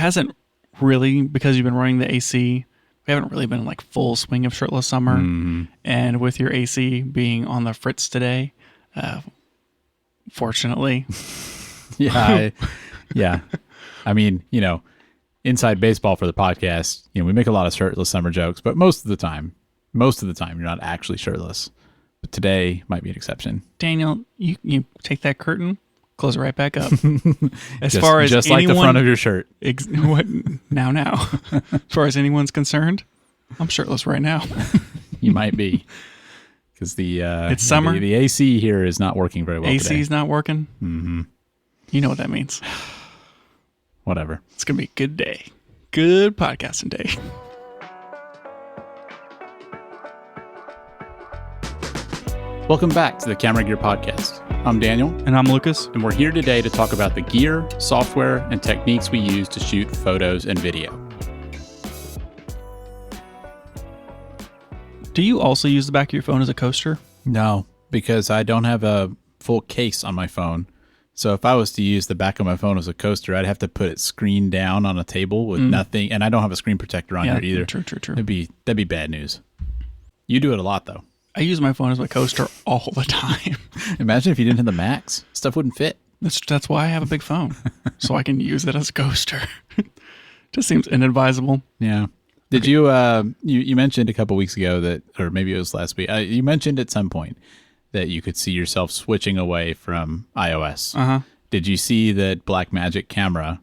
hasn't really, because you've been running the AC, we haven't really been in like full swing of shirtless summer. And with your AC being on the fritz today, fortunately. Yeah. I mean, inside baseball for the podcast, we make a lot of shirtless summer jokes, but most of the time, you're not actually shirtless. But today might be an exception. Daniel, you take that curtain, close it right back up. As just, far as just anyone, like the front of your shirt. Now. As far as anyone's concerned, I'm shirtless right now. You might be, because it's summer. The AC here is not working very well. AC's not working. Mm-hmm. You know what that means. Whatever. It's gonna be a good day. Good podcasting day. Welcome back to the Camera Gear Podcast. I'm Daniel. And I'm Lucas. And we're here today to talk about the gear, software, and techniques we use to shoot photos and video. Do you also use the back of your phone as a coaster? No, because I don't have a full case on my phone. So if I was to use the back of my phone as a coaster, I'd have to put it screen down on a table with nothing. And I don't have a screen protector on here either. True. That'd be bad news. You do it a lot, though. I use my phone as my coaster all the time. Imagine if you didn't have the Max. Stuff wouldn't fit. That's why I have a big phone, so I can use it as a coaster. Just seems inadvisable. Yeah. Did you you mentioned a couple weeks ago that, or maybe it was last week, you mentioned at some point that you could see yourself switching away from iOS. Uh-huh. Did you see that Blackmagic Camera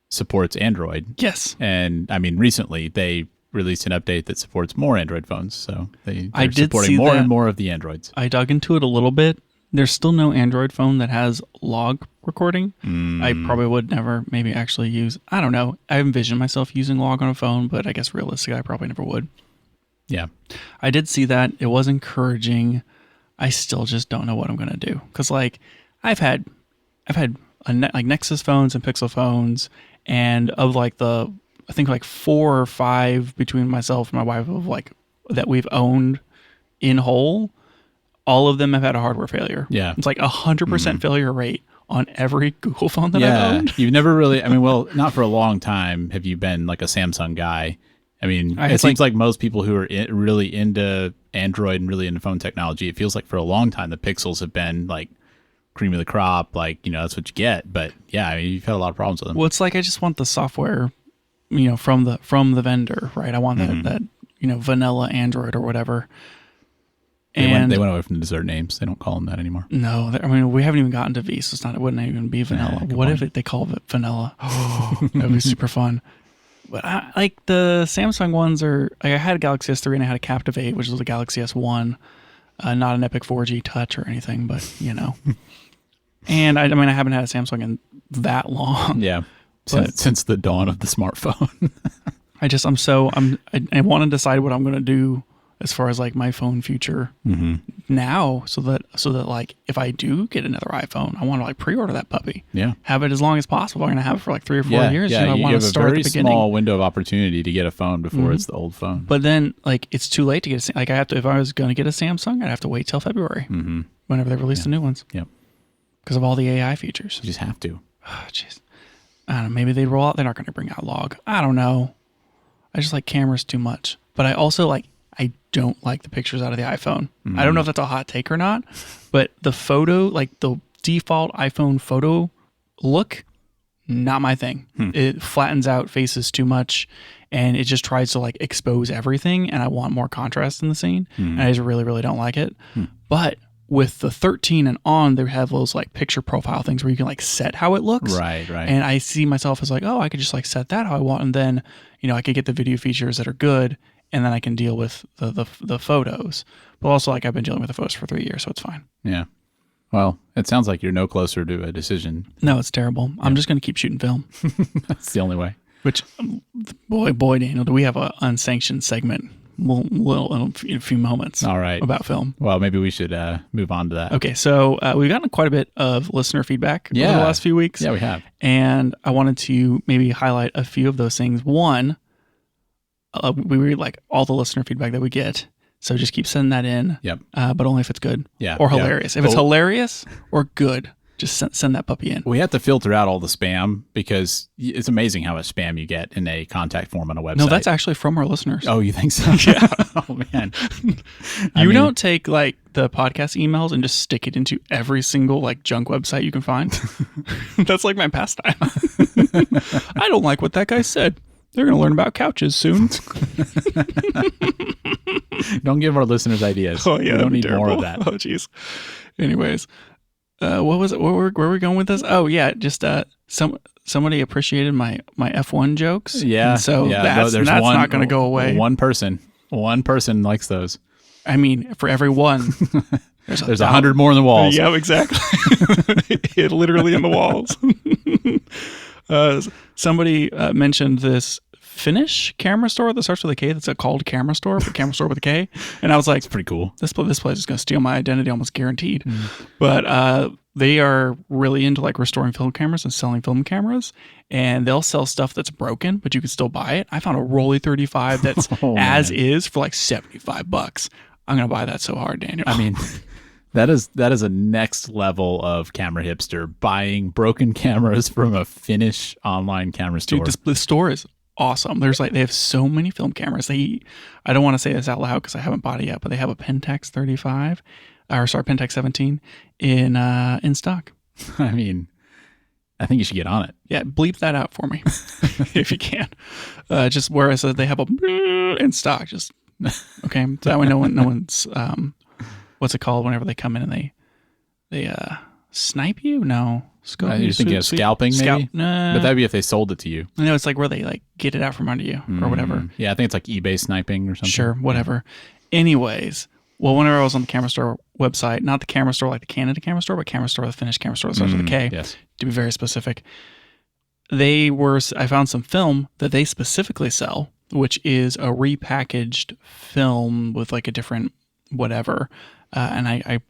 supports Android? Yes. And I mean, recently they released an update that supports more Android phones. So they're did supporting see more that. and more of the Androids. I dug into it a little bit. There's still no Android phone that has log recording. I probably would never maybe actually use, I don't know. I envision myself using log on a phone, but I guess realistically I probably never would. Yeah. I did see that. It was encouraging. I still just don't know what I'm going to do. Because like I've had like Nexus phones and Pixel phones, and of like I think like 4 or 5 between myself and my wife of like that we've owned in whole. All of them have had a hardware failure. Yeah. It's like 100% failure rate on every Google phone that I've owned. You've never really, I mean, well, not for a long time have you been like a Samsung guy. I mean, it seems like most people who are really into Android and really into phone technology, it feels like for a long time the Pixels have been like cream of the crop, like, that's what you get. But yeah, I mean, you've had a lot of problems with them. Well, it's like I just want the software, from the vendor, right? I want that vanilla Android or whatever. They went away from the dessert names. They don't call them that anymore. No, I mean, we haven't even gotten to V, so it wouldn't even be vanilla. What if they call it vanilla? Oh, that would be super fun. But I like the Samsung ones are, like I had a Galaxy S3 and I had a Captivate, which was a Galaxy S1, not an Epic 4G Touch or anything, but And I mean, I haven't had a Samsung in that long. Yeah, since the dawn of the smartphone. I want to decide what I'm going to do as far as like my phone future now, so that like if I do get another iPhone, I want to like pre-order that puppy. Yeah, have it as long as possible. I'm going to have it for like 3 or 4 years. Yeah, I want to start at the beginning. You have a very small window of opportunity to get a phone before it's the old phone. But then like it's too late to get like I have to, if I was going to get a Samsung, I'd have to wait till February whenever they release the new ones. Yep. Because of all the AI features. You just have to. Oh, jeez. I don't know. Maybe they roll out. They're not going to bring out log. I don't know. I just like cameras too much. But I also I don't like the pictures out of the iPhone. I don't know if that's a hot take or not, but the photo, like the default iPhone photo look, not my thing. It flattens out faces too much, and it just tries to like expose everything, and I want more contrast in the scene, and I just really, really don't like it. But with the 13 and on, they have those like picture profile things where you can like set how it looks. Right. And I see myself as like, oh, I could just like set that how I want, and then I could get the video features that are good, and then I can deal with the photos. But also, like, I've been dealing with the photos for 3 years, so it's fine. Yeah. Well, it sounds like you're no closer to a decision. No, it's terrible. Yeah. I'm just going to keep shooting film. That's the only way. Which, boy, Daniel, do we have an unsanctioned segment in a few moments. All right. About film. Well, maybe we should move on to that. Okay, so we've gotten quite a bit of listener feedback over the last few weeks. Yeah, we have. And I wanted to maybe highlight a few of those things. One, we read like all the listener feedback that we get, so just keep sending that in. Yep. But only if it's good. Yeah. Or hilarious. If it's hilarious or good, just send that puppy in. We have to filter out all the spam because it's amazing how much spam you get in a contact form on a website. No, that's actually from our listeners. Oh, you think so? Yeah. Oh, man. You don't take like the podcast emails and just stick it into every single like junk website you can find. That's like my pastime. I don't like what that guy said. They're going to learn about couches soon. Don't give our listeners ideas. Oh, yeah. We don't need terrible. more of that. Oh, jeez. Anyways, what was it? Where were we going with this? Oh, yeah. Just somebody appreciated my F1 jokes. Yeah. And so yeah. that's not going to go away. One person likes those. I mean, for every one, there's 100 more in the walls. Yeah, exactly. It literally in the walls. Somebody mentioned this Finnish camera store that starts with a K. That's called Camera Store, but Camera Store with a K. And I was like, it's pretty cool. This place is going to steal my identity, almost guaranteed. But they are really into like restoring film cameras and selling film cameras. And they'll sell stuff that's broken, but you can still buy it. I found a Rolly 35 that's is for like $75. I'm going to buy that so hard, Daniel. I mean, that is a next level of camera hipster, buying broken cameras from a Finnish online camera store. Dude, this store is awesome. They have so many film cameras. I don't want to say this out loud because I haven't bought it yet, but they have a Pentax 17 in stock. I mean, I think you should get on it. Yeah, bleep that out for me if you can. Just where it says they have a in stock. Just okay, so that way no one's what's it called whenever they come in and they snipe you? No, you're thinking of scalping, maybe. Nah. But that'd be if they sold it to you. No, it's like where they like get it out from under you or whatever. Yeah, I think it's like eBay sniping or something. Sure, whatever. Anyways, well, whenever I was on the camera store website, not the camera store like the Canada camera store, but camera store, the Finnish camera store that starts with a K. Yes. To be very specific, I found some film that they specifically sell, which is a repackaged film with like a different whatever. And I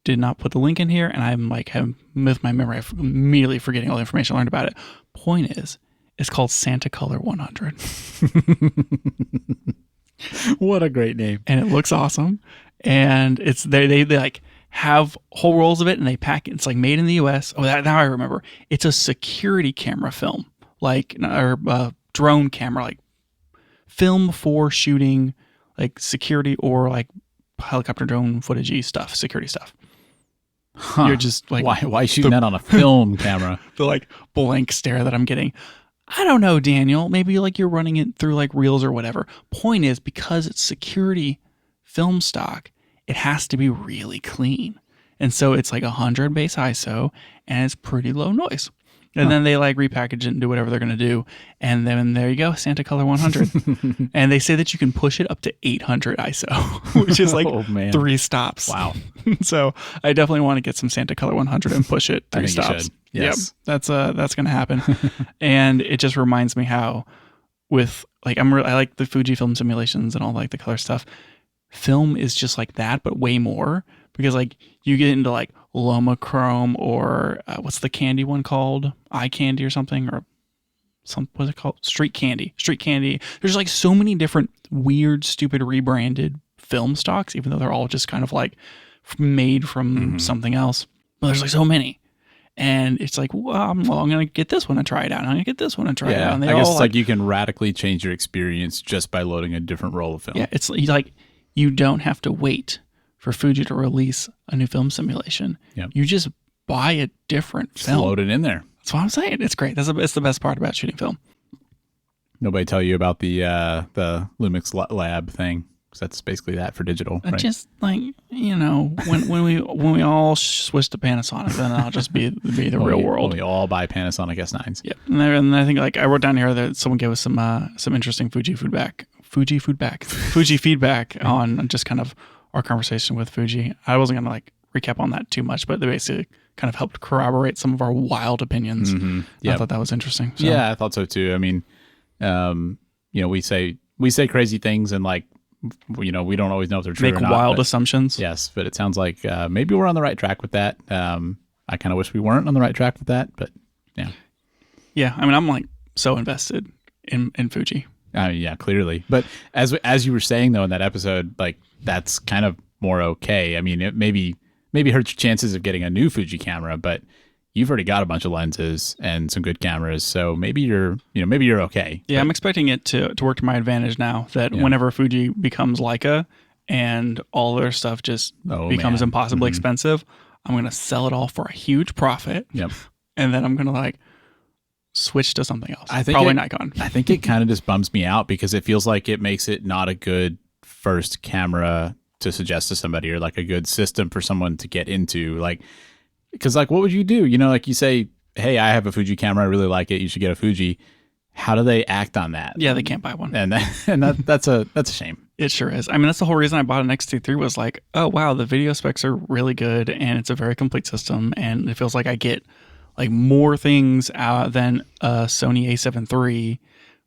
did not put the link in here, and I'm like, with my memory, I'm immediately forgetting all the information I learned about it. Point is, it's called Santa Color 100. What a great name. And it looks awesome. And it's they like have whole rolls of it, and they pack it. It's like made in the EOS. Oh, now I remember. It's a security camera film, or drone camera, like film for shooting like security or like helicopter drone footage stuff, security stuff. Huh. You're just like, why shooting that on a film camera? The like blank stare that I'm getting. I don't know, Daniel. Maybe like you're running it through like Reels or whatever. Point is, because it's security film stock, it has to be really clean. And so it's like 100 base ISO and it's pretty low noise. And then they like repackage it and do whatever they're going to do. And then there you go, Santa Color 100. And they say that you can push it up to 800 ISO, which is like 3 stops. Wow. So I definitely want to get some Santa Color 100 and push it 3 stops. Yes. Yep, that's going to happen. And it just reminds me how with like, I like the Fujifilm simulations and all like the color stuff. Film is just like that, but way more, because like you get into like Loma Chrome or what's the candy one called? Eye Candy or something, or what's it called? Street Candy. There's like so many different weird, stupid rebranded film stocks, even though they're all just kind of like made from something else. But there's like so many. And it's like, well, I'm going to get this one and try it out. And I'm going to get this one and try it out. And I guess it's like you can radically change your experience just by loading a different roll of film. Yeah, it's like you don't have to wait for Fuji to release a new film simulation. Yep. You just buy a different just film. Load it in there. That's what I'm saying. It's great. It's the best part about shooting film. Nobody tell you about the Lumix Lab thing, because that's basically that for digital. Right? Just like, when we all switch to Panasonic, then I'll just be the real world. We all buy Panasonic S9s. Yep. And I think like I wrote down here that someone gave us some interesting Fuji feedback on just kind of our conversation with Fuji. I wasn't gonna like recap on that too much, but they basically kind of helped corroborate some of our wild opinions. I thought that was interesting. So. Yeah, I thought so too. I mean, we say crazy things, and like, we don't always know if they're true or not. Make wild assumptions. Yes, but it sounds like maybe we're on the right track with that. I kind of wish we weren't on the right track with that, but yeah. Yeah, I mean, I'm like so invested in Fuji. Yeah, clearly. But as you were saying though in that episode, like that's kind of more okay. I mean, it maybe hurts your chances of getting a new Fuji camera, but you've already got a bunch of lenses and some good cameras, so maybe you're okay. Yeah, I'm expecting it to work to my advantage now that whenever Fuji becomes Leica and all their stuff just becomes impossibly expensive, I'm going to sell it all for a huge profit. Yep. And then I'm going to like switch to something else. I think probably Nikon. I think it kind of just bums me out because it feels like it makes it not a good first camera to suggest to somebody, or like a good system for someone to get into. Like, because like, what would you do? You know, like you say, hey, I have a Fuji camera, I really like it, you should get a Fuji. How do they act on that? Yeah, they can't buy one. And that's a shame. It sure is. I mean, that's the whole reason I bought an X-T3 was like, oh wow, the video specs are really good and it's a very complete system, and it feels like I get like more things out than a Sony A7 III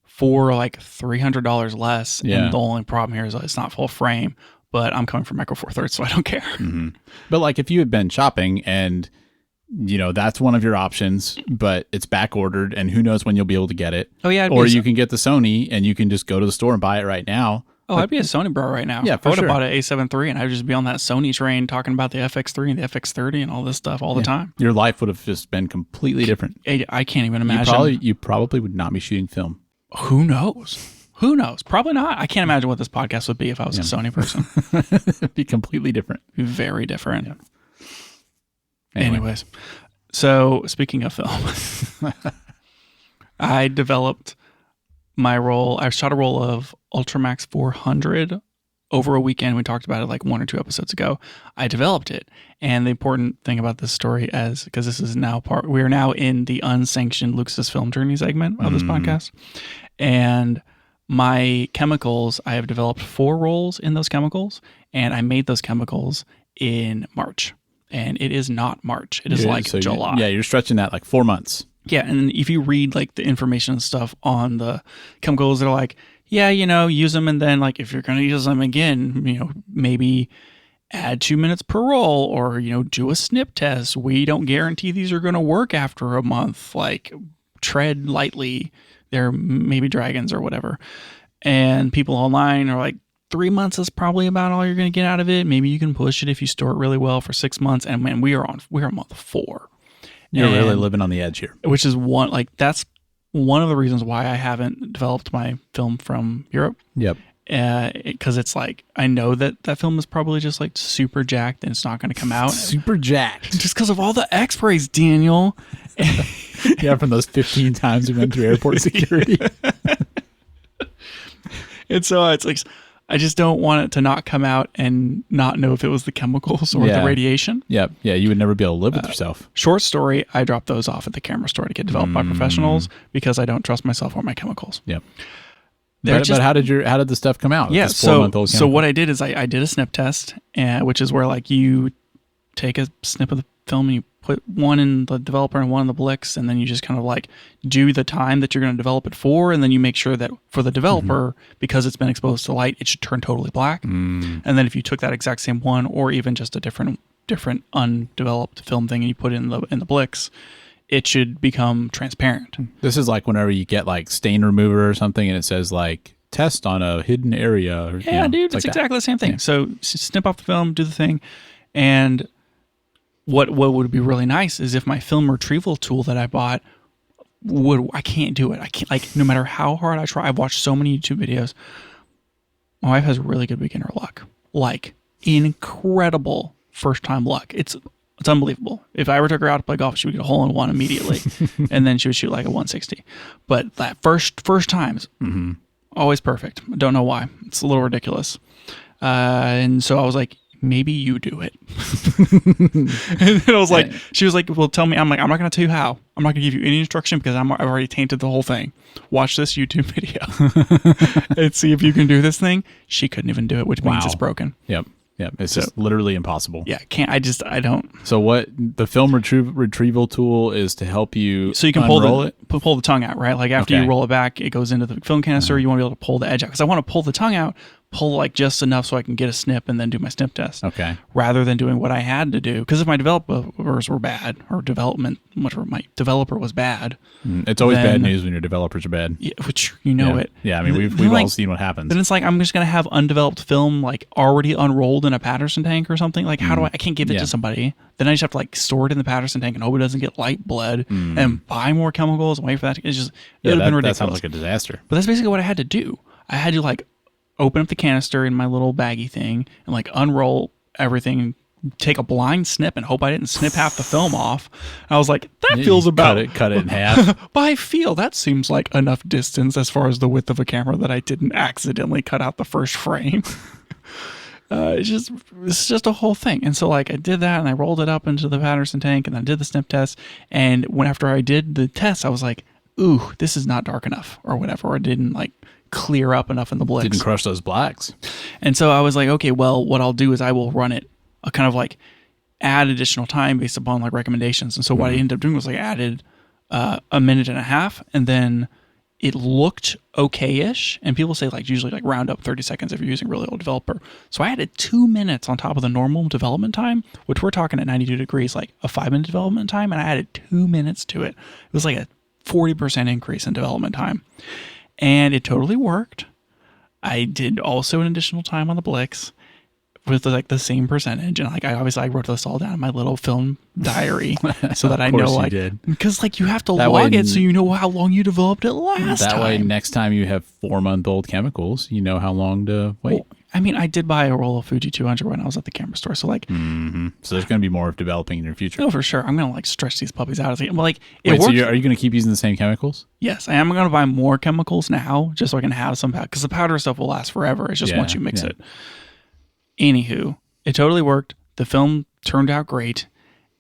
for like $300 less. Yeah. And the only problem here is it's not full frame, but I'm coming from Micro Four Thirds, so I don't care. Mm-hmm. But like if you had been shopping and that's one of your options, but it's back ordered and who knows when you'll be able to get it. Oh yeah. Or you can get the Sony and you can just go to the store and buy it right now. Oh, I'd be a Sony bro right now. Yeah, I would have bought an A7 III and I'd just be on that Sony train talking about the FX3 and the FX30 and all this stuff all the time. Your life would have just been completely different. I can't even imagine. You probably would not be shooting film. Who knows? Who knows? Probably not. I can't imagine what this podcast would be if I was a Sony person. It'd be completely different. Very different. Yeah. Anyways, so speaking of film, I developed my roll. I shot a roll of Ultramax 400 over a weekend. We talked about it like 1 or 2 episodes ago. I developed it. And the important thing about this story is, because this is now we are now in the unsanctioned Lucas's Film Journey segment of this podcast. And my chemicals, I have developed 4 rolls in those chemicals, and I made those chemicals in March. And it is not March. It is July. You're stretching that like 4 months. Yeah, and if you read like the information and stuff on the chemicals, they're like, yeah, use them, and then like if you're going to use them again, maybe add 2 minutes per roll, or do a snip test. We don't guarantee these are going to work after a month. Like, tread lightly. They're maybe dragons or whatever. And people online are like, 3 months is probably about all you're going to get out of it. Maybe you can push it if you store it really well for 6 months. And man, we're on month 4. You're really living on the edge here. Which is that's one of the reasons why I haven't developed my film from Europe. Yep. Because it's like, I know that film is probably just like super jacked and it's not going to come out. Super jacked. Just because of all the x-rays, Daniel. Yeah, from those 15 times we went through airport security. And so it's like, I just don't want it to not come out and not know if it was the chemicals or the radiation. Yep. Yeah, you would never be able to live with yourself. Short story, I dropped those off at the camera store to get developed by professionals because I don't trust myself or my chemicals. Yep. But how did the stuff come out? Yeah, so what I did is I did a snip test, which is where like you take a snip of the film and you put one in the developer and one in the Blix, and then you just kind of like do the time that you're going to develop it for, and then you make sure that for the developer, because it's been exposed to light, it should turn totally black. And then if you took that exact same one, or even just a different undeveloped film thing, and you put it in the Blix, it should become transparent. This is like whenever you get like stain remover or something, and it says like test on a hidden area. Or, yeah, dude, it's like exactly the same thing. Yeah. So snip off the film, do the thing, and what would be really nice is if my film retrieval tool that I bought I can't do it. I can't, like, no matter how hard I try. I've watched so many YouTube videos. My wife has really good beginner luck, like incredible first time luck. It's unbelievable. If I ever took her out to play golf, she would get a hole in one immediately, and then she would shoot like a 160. But that first times, always perfect. Don't know why. It's a little ridiculous. And so I was like, maybe you do it. And then I was like, she was like, well, tell me. I'm like, I'm not going to tell you how. I'm not going to give you any instruction because I've already tainted the whole thing. Watch this YouTube video and see if you can do this thing. She couldn't even do it, which means it's broken. Yep. It's just literally impossible. Yeah. I don't. So what the film retrieval tool is to help you. So you can pull the tongue out, right? Like after you roll it back, it goes into the film canister. You want to be able to pull the edge out because I want to pull the tongue out, pull like just enough so I can get a snip and then do my snip test. Okay. Rather than doing what I had to do. Because if my developers were bad, or my developer was bad. It's always bad news when your developers are bad. Yeah, which you know it. Yeah, I mean, we've all seen what happens. Then it's like, I'm just going to have undeveloped film like already unrolled in a Patterson tank or something. Like, how do I can't give it to somebody. Then I just have to like store it in the Patterson tank and hope it doesn't get light bled and buy more chemicals and wait for that. It's just, it would have been ridiculous. That sounds like a disaster. But that's basically what I had to do. I had to like open up the canister in my little baggy thing and like unroll everything, take a blind snip and hope I didn't snip half the film off. And I was like, that feels about cut it in half. By feel, that seems like enough distance as far as the width of a camera that I didn't accidentally cut out the first frame. It's just a whole thing. And so like I did that and I rolled it up into the Patterson tank and I did the snip test. And after I did the test, I was like, ooh, this is not dark enough or whatever. Or it didn't like clear up enough in the Blix. Didn't crush those blacks. And so I was like, okay, well, what I'll do is I will run it a kind of like add additional time based upon like recommendations. And so what I ended up doing was I added a minute and a half, and then it looked okay-ish. And people say like usually like round up 30 seconds if you're using a really old developer. So I added 2 minutes on top of the normal development time, which we're talking at 92 degrees, like a 5-minute development time. And I added 2 minutes to it. It was like a 40% increase in development time. And it totally worked. I did also an additional time on the Blix with like the same percentage, and like I wrote this all down in my little film diary so that I know like because like you have to log it so you know how long you developed it last time. That way, next time you have 4-month-old chemicals, you know how long to wait. Well, I mean, I did buy a roll of Fuji 200 when I was at the camera store, so like, so there's going to be more of developing in your future. Oh, for sure. I'm going to like stretch these puppies out. Well, like, wait, so are you going to keep using the same chemicals? Yes, I am going to buy more chemicals now, just so I can have some powder, because the powder stuff will last forever. It's just once you mix it. Anywho, it totally worked. The film turned out great,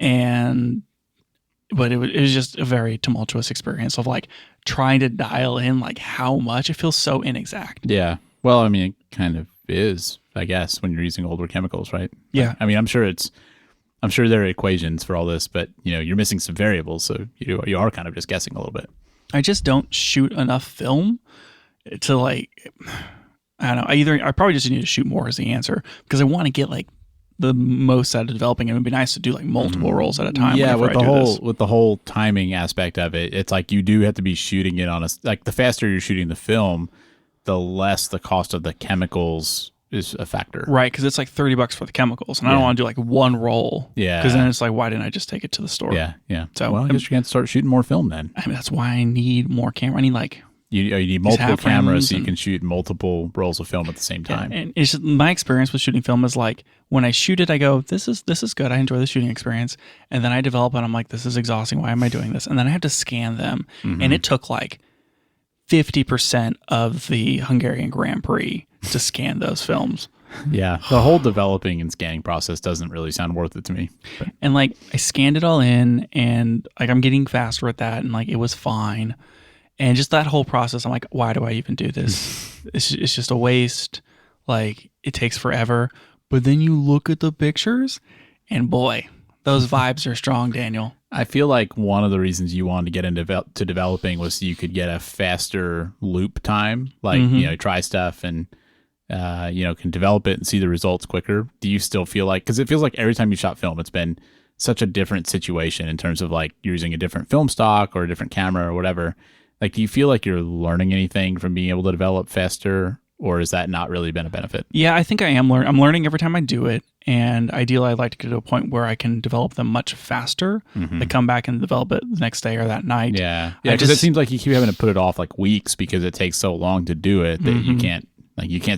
but it was just a very tumultuous experience of like trying to dial in like how much. It feels so inexact. Yeah. Well, I mean, it kind of is, I guess, when you're using older chemicals, right? Yeah. I mean, I'm sure there are equations for all this, but you know, you're missing some variables, so you are kind of just guessing a little bit. I just don't shoot enough film to like, I don't know. I probably just need to shoot more is the answer, because I want to get like the most out of developing. It would be nice to do like multiple rolls at a time. Yeah, with the whole timing aspect of it, it's like you do have to be shooting it on like the faster you're shooting the film, the less the cost of the chemicals is a factor. Right, because it's like $30 for the chemicals, and I don't want to do like one roll. Yeah. Because then it's like, why didn't I just take it to the store? Yeah, yeah. So, well, I guess you're going to start shooting more film then. I mean, that's why I need more camera. I need like... You need multiple cameras so you can shoot multiple rolls of film at the same time. And it's just, my experience with shooting film is like, when I shoot it, I go, this is good. I enjoy the shooting experience. And then I develop it. I'm like, this is exhausting. Why am I doing this? And then I have to scan them. And it took like 50% of the Hungarian Grand Prix to scan those films. Yeah, the whole developing and scanning process doesn't really sound worth it to me. But. And like, I scanned it all in, and like, I'm getting faster at that, and like, it was fine. And just that whole process, I'm like, why do I even do this? It's just a waste. Like, it takes forever. But then you look at the pictures, and boy, those vibes are strong, Daniel. I feel like one of the reasons you wanted to get into developing was so you could get a faster loop time. Like, you know, try stuff and, you know, can develop it and see the results quicker. Do you still feel like, because it feels like every time you shot film, it's been such a different situation in terms of like you're using a different film stock or a different camera or whatever. Like, do you feel like you're learning anything from being able to develop faster, or has that not really been a benefit? Yeah, I think I am learning. I'm learning every time I do it, and ideally I'd like to get to a point where I can develop them much faster. They come back and develop it the next day or that night. Yeah, because it seems like you keep having to put it off like weeks because it takes so long to do it that you can't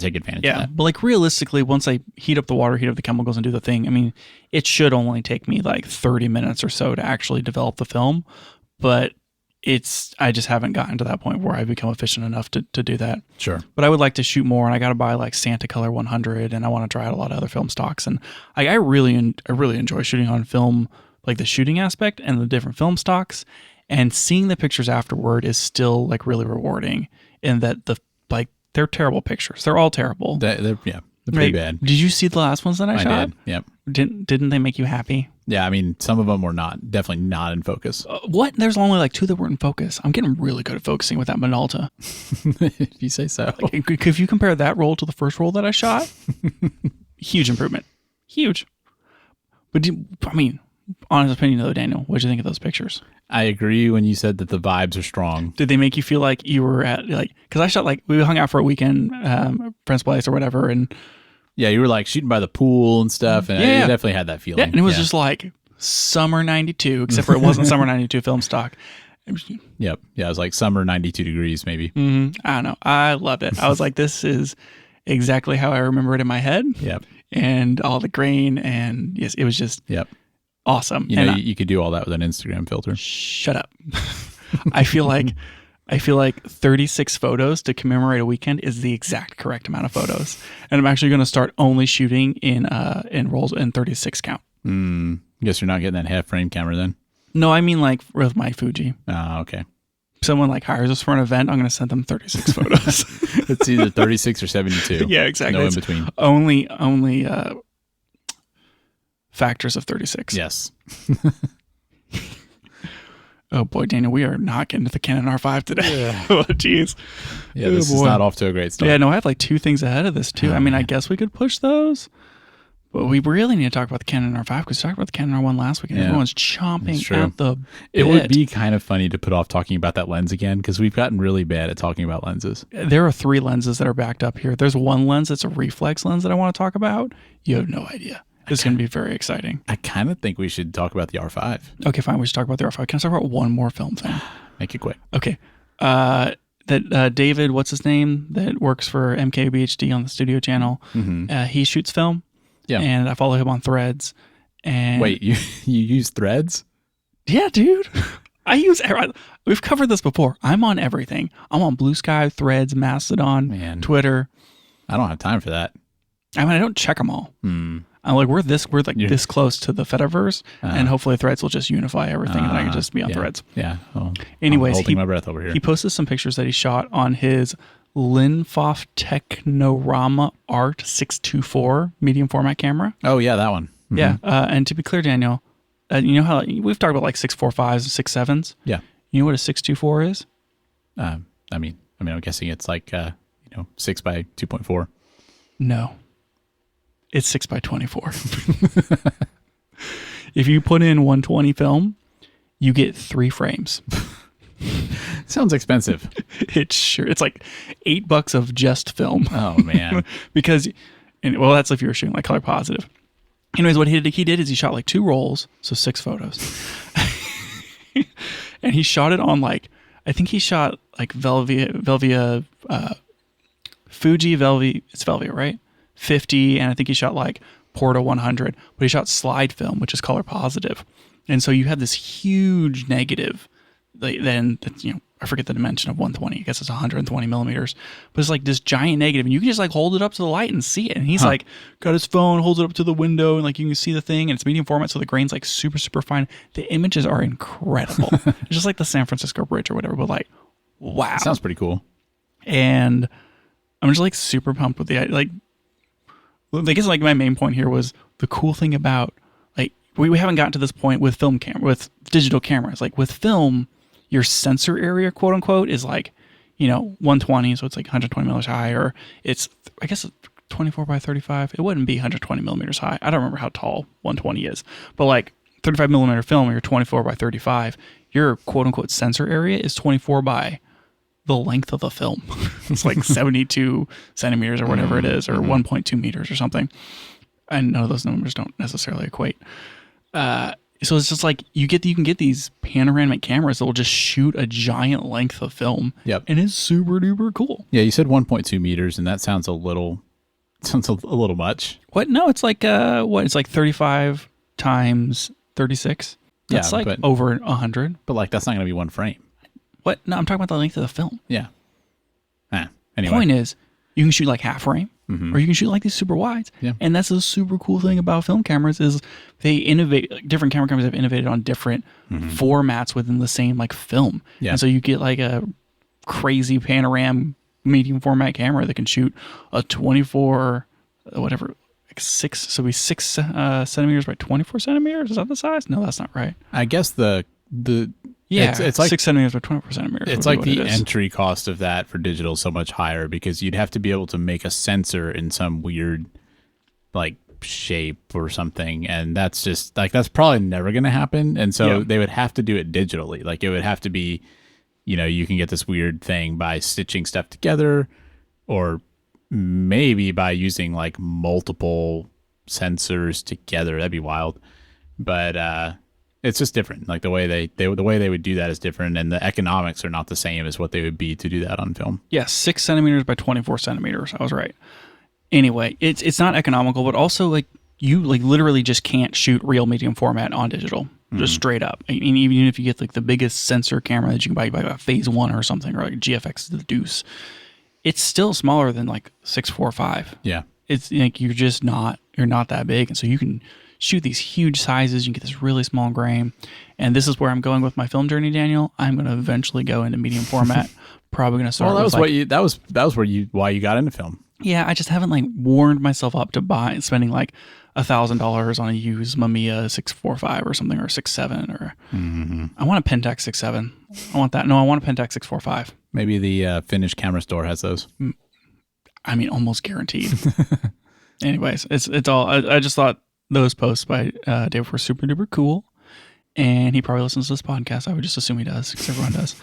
take advantage of that. But like realistically, once I heat up the water, heat up the chemicals, and do the thing, I mean, it should only take me like 30 minutes or so to actually develop the film, but I just haven't gotten to that point where I've become efficient enough to do that. Sure. But I would like to shoot more, and I got to buy like Santa Color 100, and I want to try out a lot of other film stocks. And I really enjoy shooting on film, like the shooting aspect and the different film stocks, and seeing the pictures afterward is still like really rewarding in that they're terrible pictures. They're all terrible. They're pretty bad. Did you see the last ones that I shot? Did. Yep. Didn't they make you happy? Yeah, I mean, some of them were definitely not in focus. What? There's only like 2 that were in focus. I'm getting really good at focusing with that Minolta. If you say so. Like, if you compare that roll to the first roll that I shot, huge improvement. Huge. But I mean, honest opinion though, Daniel, what did you think of those pictures? I agree when you said that the vibes are strong. Did they make you feel like you were at because I shot we hung out for a weekend, friend's place or whatever, and yeah, you were like shooting by the pool and stuff, and it definitely had that feeling. Yeah, and it was just like summer 92, except for it wasn't summer 92 film stock. Yep. Yeah, it was like summer 92 degrees maybe. I don't know. I loved it. I was like, this is exactly how I remember it in my head. Yep. And all the grain, and yes, it was just awesome. You could do all that with an Instagram filter. Shut up. I feel like 36 photos to commemorate a weekend is the exact correct amount of photos. And I'm actually going to start only shooting in rolls in 36 count. Guess you're not getting that half frame camera then. No, I mean like with my Fuji. Oh, okay. Someone hires us for an event, I'm going to send them 36 photos. It's either 36 or 72. Yeah, exactly. No it's in between. Only factors of 36. Yes. Oh boy, Daniel, we are not getting to the Canon R5 today. Yeah. Oh, jeez. Yeah, this is not off to a great start. Yeah, no, I have like 2 things ahead of this too. I mean, I guess we could push those. But we really need to talk about the Canon R5 because we talked about the Canon R1 last week and everyone's chomping at the bit. It would be kind of funny to put off talking about that lens again because we've gotten really bad at talking about lenses. There are 3 lenses that are backed up here. There's one lens that's a reflex lens that I want to talk about. You have no idea. It's going to be very exciting. I kind of think we should talk about the R5. Okay, fine. We should talk about the R5. Can I talk about one more film thing? Make it quick. Okay. David, what's his name, that works for MKBHD on the studio channel, he shoots film. Yeah. And I follow him on Threads. And wait, you use Threads? Yeah, dude. We've covered this before. I'm on everything. I'm on Blue Sky, Threads, Mastodon, Twitter. I don't have time for that. I mean, I don't check them all. I'm like, we're this close to the Fediverse, and hopefully Threads will just unify everything, and I can just be on Threads. Yeah. Well, anyways, I'm holding my breath over here. He posted some pictures that he shot on his Linfoff Technorama Art 624 medium format camera. Oh yeah, that one. Mm-hmm. Yeah, and to be clear, Daniel, you know how we've talked about like 645s and 6.7s. Yeah. You know what a 624 is? I mean, I'm guessing it's like 6 by 2.4. No, it's 6 by 24. If you put in 120 film, you get 3 frames. Sounds expensive. It's like $8 of just film. Oh man. Because that's if you were shooting like color positive. Anyways, what he did is he shot like 2 rolls, so 6 photos. And he shot it on I think he shot like Velvia Fuji Velvia, it's Velvia, right? 50, and I think he shot like Porta 100, but he shot slide film, which is color positive. And so you have this huge negative. Then I forget the dimension of 120. I guess it's 120 millimeters, but it's like this giant negative, and you can just like hold it up to the light and see it. And he's like got his phone, holds it up to the window, and like you can see the thing, and it's medium format, so the grain's like super, super fine. The images are incredible. It's just like the San Francisco Bridge or whatever, but like, wow, that sounds pretty cool. And I'm just like super pumped with I guess like my main point here was the cool thing about like we haven't gotten to this point with with digital cameras. Like with film, your sensor area, quote unquote, is like, 120, so it's like 120 millimeters high, or it's, I guess, 24 by 35. It wouldn't be 120 millimeters high. I don't remember how tall 120 is, but like 35 millimeter film, you're 24 by 35. Your quote unquote sensor area is 24 by the length of the film. It's like 72 centimeters or whatever it is, or 1.2 meters or something. I know those numbers don't necessarily equate. So it's just like you can get these panoramic cameras that will just shoot a giant length of film. Yep. And it's super duper cool. Yeah, you said 1.2 meters, and that sounds a little much. What? No, it's like it's like 35 times 36. That's like over 100. But like that's not going to be one frame. What? No, I'm talking about the length of the film. Yeah. The Anyway. point is, you can shoot like half frame, or you can shoot like these super wides. Yeah. And that's the super cool thing about film cameras is they innovate. Different camera companies have innovated on different formats within the same like film. Yeah. And so you get like a crazy panorama medium format camera that can shoot a 24 whatever, like 6. So we 6 centimeters by 24 centimeters. Is that the size? No, that's not right. I guess it's like 6 centimeters by 24 centimeters. It's like the entry cost of that for digital is so much higher because you'd have to be able to make a sensor in some weird like shape or something, and that's just like that's probably never going to happen. And so they would have to do it digitally. Like it would have to be, you can get this weird thing by stitching stuff together, or maybe by using like multiple sensors together. That'd be wild. But it's just different. Like the way they would do that is different, and the economics are not the same as what they would be to do that on film. Yeah, 6 centimeters by 24 centimeters. I was right. Anyway, it's not economical, but also like you like literally just can't shoot real medium format on digital, just straight up. I mean, even if you get like the biggest sensor camera that you can buy a Phase 1 or something, or like GFX the Deuce, it's still smaller than like 645. Yeah, it's like you're not that big, and so you can shoot these huge sizes. You can get this really small grain, and this is where I'm going with my film journey, Daniel. I'm going to eventually go into medium format. Probably going to start. Well, that was why you got into film. Yeah, I just haven't like warmed myself up to spending like $1,000 on a used Mamiya 645 or something, or 6.7, or I want a Pentax 6.7. I want that. No, I want a Pentax 645. Maybe the Finnish camera store has those. I mean, almost guaranteed. Anyways, it's all. I just thought those posts by Dave were super duper cool, and he probably listens to this podcast. I would just assume he does because everyone does.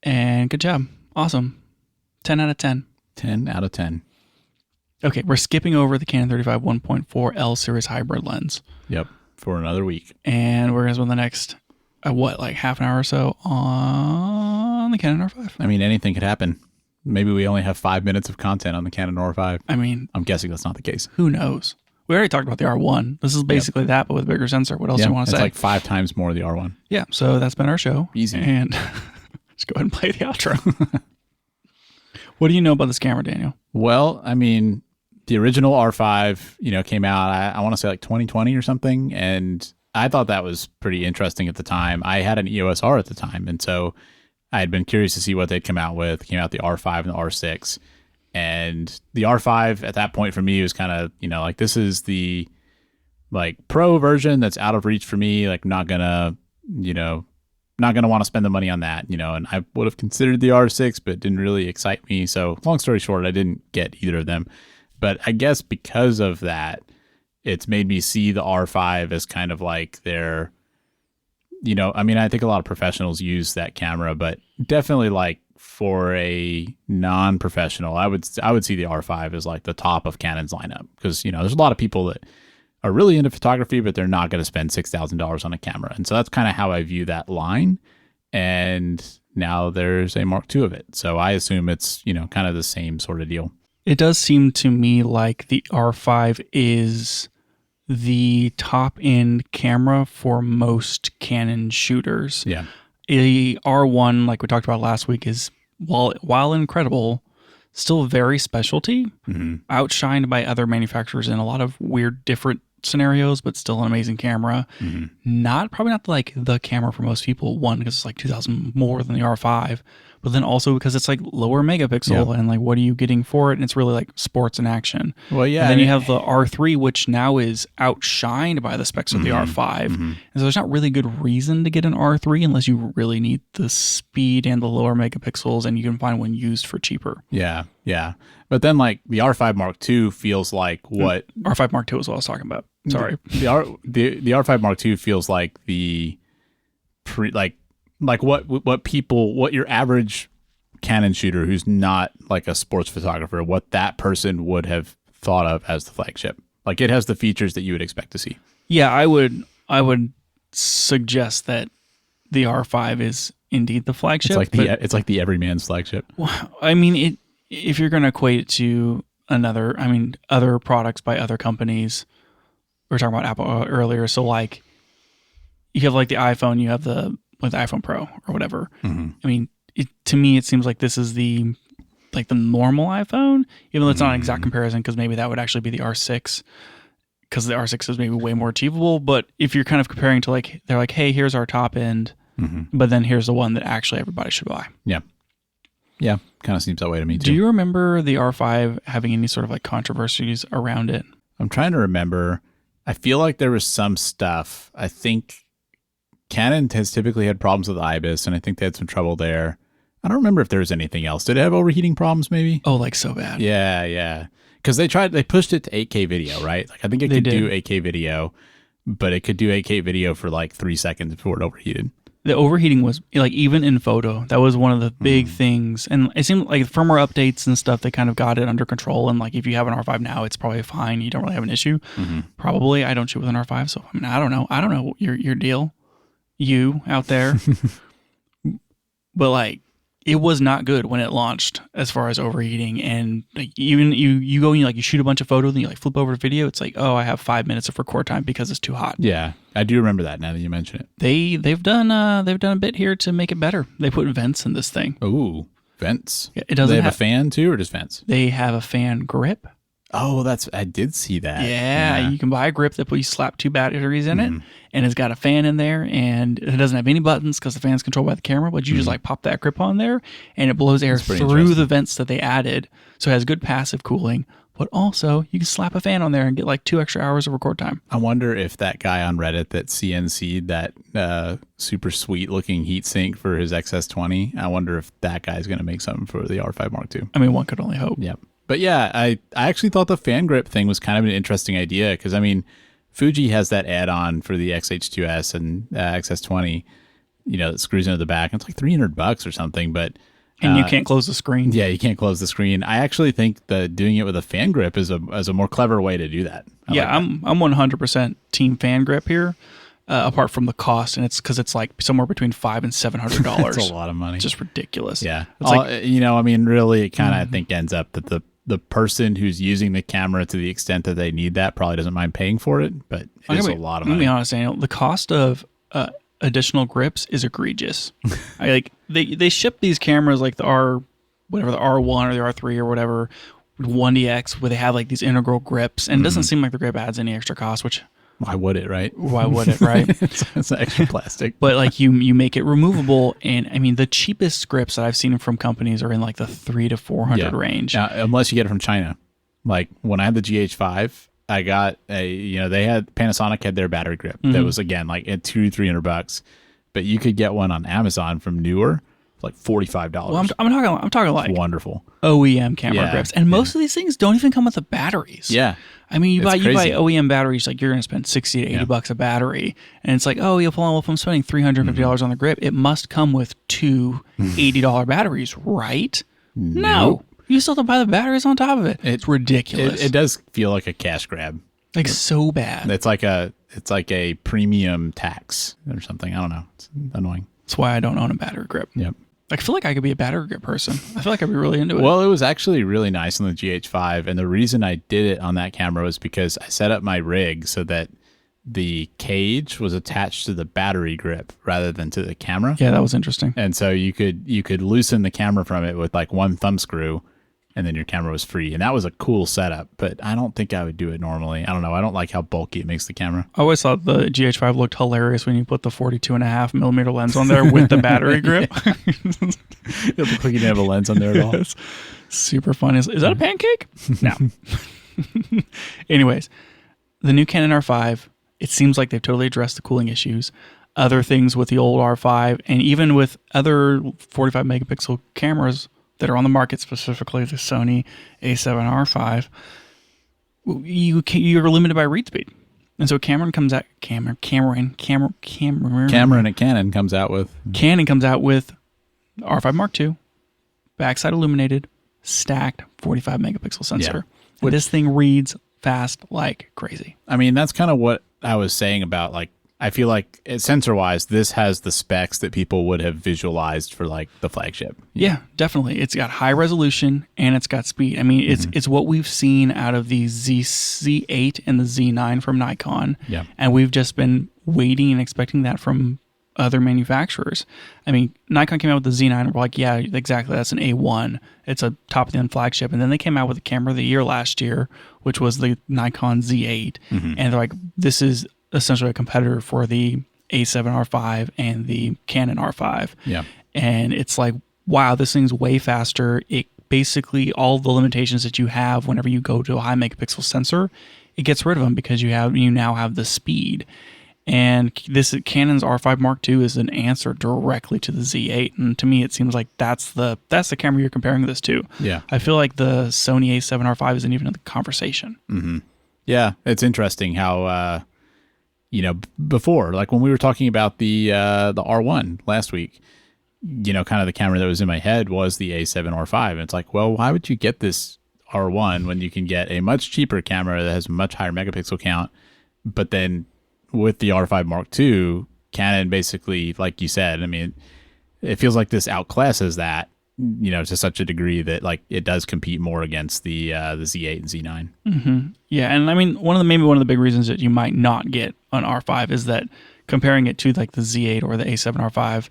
And good job, awesome, 10 out of 10. 10 out of 10. Okay, we're skipping over the Canon 35 1.4 L series hybrid lens. Yep, for another week. And we're going to spend the next, like half an hour or so on the Canon R5. I mean, anything could happen. Maybe we only have 5 minutes of content on the Canon R5. I mean, I'm guessing that's not the case. Who knows? We already talked about the R1. This is basically that, but with a bigger sensor. What else do you want to say? It's like 5 times more of the R1. Yeah, so that's been our show. Easy. And let's go ahead and play the outro. What do you know about this camera, Daniel? Well, I mean, the original R5, came out, I want to say like 2020 or something. And I thought that was pretty interesting at the time. I had an EOS R at the time. And so I had been curious to see what they'd come out with. Came out the R5 and the R6. And the R5 at that point for me was kind of, like this is the like pro version that's out of reach for me. Like not gonna want to spend the money on that, and I would have considered the R6, but it didn't really excite me. So long story short, I didn't get either of them. But I guess because of that, it's made me see the R5 as kind of like their, I think a lot of professionals use that camera, but definitely like for a non-professional, I would see the R5 as like the top of Canon's lineup because, there's a lot of people that are really into photography, but they're not going to spend $6,000 on a camera. And so that's kind of how I view that line. And now there's a Mark II of it. So I assume it's, kind of the same sort of deal. It does seem to me like the R5 is the top-end camera for most Canon shooters. Yeah. The R1, like we talked about last week, is, while incredible, still very specialty, outshined by other manufacturers in a lot of weird, different scenarios, but still an amazing camera. Probably not like the camera for most people. One, because it's like 2,000 more than the R5, but then also because it's like lower megapixel and like what are you getting for it? And it's really like sports and action. Well, yeah. And then you have the R3, which now is outshined by the specs of the R5. And so there's not really good reason to get an R3 unless you really need the speed and the lower megapixels, and you can find one used for cheaper. Yeah, yeah. But then like the R5 Mark II feels like what... R5 Mark II is what I was talking about. Sorry. The R5 Mark II feels like the what your average Canon shooter who's not like a sports photographer, what that person would have thought of as the flagship. Like it has the features that you would expect to see. Yeah, I would suggest that the R5 is indeed the flagship. It's like the everyman's flagship. Well, I mean, if you're going to equate it to other products by other companies, we were talking about Apple earlier. So like you have like the iPhone, you have the iPhone Pro or whatever. I mean, to me, it seems like this is the normal iPhone, even though it's not an exact comparison, because maybe that would actually be the R6, because the R6 is maybe way more achievable. But if you're kind of comparing to like, they're like, hey, here's our top end, but then here's the one that actually everybody should buy. Yeah. Yeah, kind of seems that way to me too. Do you remember the R5 having any sort of like controversies around it? I'm trying to remember. I feel like there was some stuff. I think Canon has typically had problems with IBIS, and I think they had some trouble there. I don't remember if there was anything else. Did it have overheating problems maybe? Oh, like so bad. Yeah. Because they pushed it to 8K video, right? Like I think it could do 8K video, but it could do 8K video for like 3 seconds before it overheated. The overheating was like even in photo, that was one of the big things. And it seemed like firmware updates and stuff, they kind of got it under control. And like if you have an R5 now, it's probably fine. You don't really have an issue. Probably. I don't shoot with an R5, so I mean, I don't know your deal, you out there. But like it was not good when it launched as far as overheating. And like even you go and you shoot a bunch of photos and you like flip over to video, it's like, oh, I have 5 minutes of record time because it's too hot. Yeah, I do remember that now that you mention it. They've done a bit here to make it better. They put vents in this thing. Ooh, vents. It doesn't have a fan too, or just vents? They have a fan grip. Oh, I did see that. Yeah, you can buy a grip that you slap 2 batteries in it, and it's got a fan in there, and it doesn't have any buttons because the fan's controlled by the camera, but you just like pop that grip on there, and it blows air through the vents that they added, so it has good passive cooling, but also you can slap a fan on there and get like 2 extra hours of record time. I wonder if that guy on Reddit that CNC'd that super sweet looking heatsink for his XS20, I wonder if that guy's going to make something for the R5 Mark II. I mean, one could only hope. Yep. But yeah, I actually thought the fan grip thing was kind of an interesting idea because, I mean, Fuji has that add-on for the XH2S and XS20, that screws into the back. It's like $300 or something, but... And you can't close the screen. Yeah, you can't close the screen. I actually think that doing it with a fan grip is a more clever way to do that. I'm 100% team fan grip here. Apart from the cost, and it's because it's like somewhere between $500 and $700. That's a lot of money. It's just ridiculous. Yeah, it's really, it kind of I think ends up that the person who's using the camera to the extent that they need that probably doesn't mind paying for it, but it is a lot of money. Let me be honest, Daniel. The cost of additional grips is egregious. They ship these cameras like the R1 or the R3 or whatever, 1DX, where they have like these integral grips, and it doesn't seem like the grip adds any extra cost, which. Why would it, right? Why would it, right? it's extra plastic. But like you make it removable, and I mean the cheapest grips that I've seen from companies are in like the $300 to $400 range. Now, unless you get it from China. Like when I had the GH5, I got Panasonic had their battery grip that was again like at $200-$300, but you could get one on Amazon from Newer. Like $45. Well, I'm talking like wonderful OEM camera grips, and most of these things don't even come with the batteries. Yeah, I mean you buy OEM batteries, like you're going to spend $60 to $80 a battery, and it's like, oh, if I'm spending $350 on the grip, it must come with two $80 batteries, right? No, you still have to buy the batteries on top of it. It's ridiculous. It does feel like a cash grab, like so bad. It's like a premium tax or something. I don't know. It's annoying. That's why I don't own a battery grip. Yep. I feel like I could be a battery grip person. I feel like I'd be really into it. Well, it was actually really nice on the GH5, and the reason I did it on that camera was because I set up my rig so that the cage was attached to the battery grip rather than to the camera. Yeah, that was interesting. And so you could loosen the camera from it with like one thumb screw, and then your camera was free. And that was a cool setup, but I don't think I would do it normally. I don't know. I don't like how bulky it makes the camera. I always thought the GH5 looked hilarious when you put the 42.5mm lens on there with the battery grip. It looked like you didn't have a lens on there at all. It's super fun. Is that a pancake? No. Anyways, the new Canon R5, it seems like they've totally addressed the cooling issues. Other things with the old R5, and even with other 45 megapixel cameras that are on the market, specifically the Sony A7 R5, you're limited by read speed. And so Canon comes out with R5 Mark II, backside illuminated, stacked 45 megapixel sensor. Yeah. This thing reads fast like crazy. I mean, that's kind of what I was saying about, like, I feel like sensor-wise, this has the specs that people would have visualized for like the flagship. Yeah, definitely. It's got high resolution and it's got speed. I mean, it's what we've seen out of the Z8 and the Z9 from Nikon. Yeah. And we've just been waiting and expecting that from other manufacturers. I mean, Nikon came out with the Z9 and we're like, yeah, exactly. That's an A1. It's a top-of-the-end flagship. And then they came out with the camera of the year last year, which was the Nikon Z8. And they're like, this is essentially a competitor for the A7 R5 and the Canon R5. Yeah. And it's like, wow, this thing's way faster. It basically, all the limitations that you have whenever you go to a high megapixel sensor, it gets rid of them because you now have the speed. And this Canon's R5 Mark II is an answer directly to the Z8, and to me, it seems like that's the camera you're comparing this to. Yeah, I feel like the Sony A7 R5 isn't even in the conversation. Mm-hmm. Yeah, it's interesting how before, like when we were talking about the R1 last week, kind of the camera that was in my head was the A7 R5, and it's like, well, why would you get this R1 when you can get a much cheaper camera that has a much higher megapixel count, but then with the R5 Mark II, Canon basically, like you said, I mean, it feels like this outclasses that, to such a degree that like it does compete more against the Z8 and Z9. Mm-hmm. Yeah, and I mean, maybe one of the big reasons that you might not get an R5 is that comparing it to like the Z8 or the A7 R5,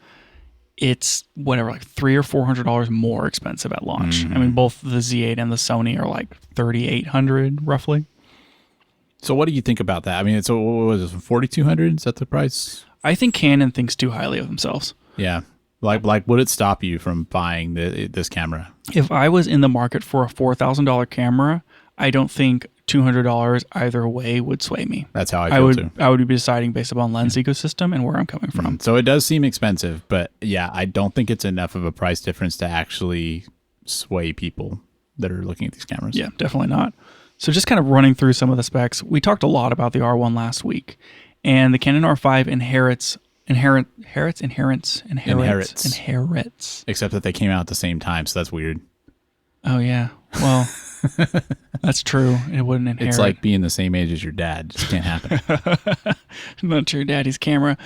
it's whatever, like $300 or $400 more expensive at launch. Mm-hmm. I mean, both the Z8 and the Sony are like $3,800 roughly. So what do you think about that? I mean, what was it, $4,200? Is that the price? I think Canon thinks too highly of themselves. Yeah. Like would it stop you from buying this camera? If I was in the market for a $4,000 camera, I don't think $200 either way would sway me. That's how I feel too. I would be deciding based upon lens ecosystem and where I'm coming from. So it does seem expensive, but yeah, I don't think it's enough of a price difference to actually sway people that are looking at these cameras. Yeah, definitely not. So just kind of running through some of the specs, we talked a lot about the R1 last week, and the Canon R5 inherits. Except that they came out at the same time, so that's weird. Oh yeah, well, that's true. It wouldn't inherit. It's like being the same age as your dad. Just can't happen. Not your daddy's camera.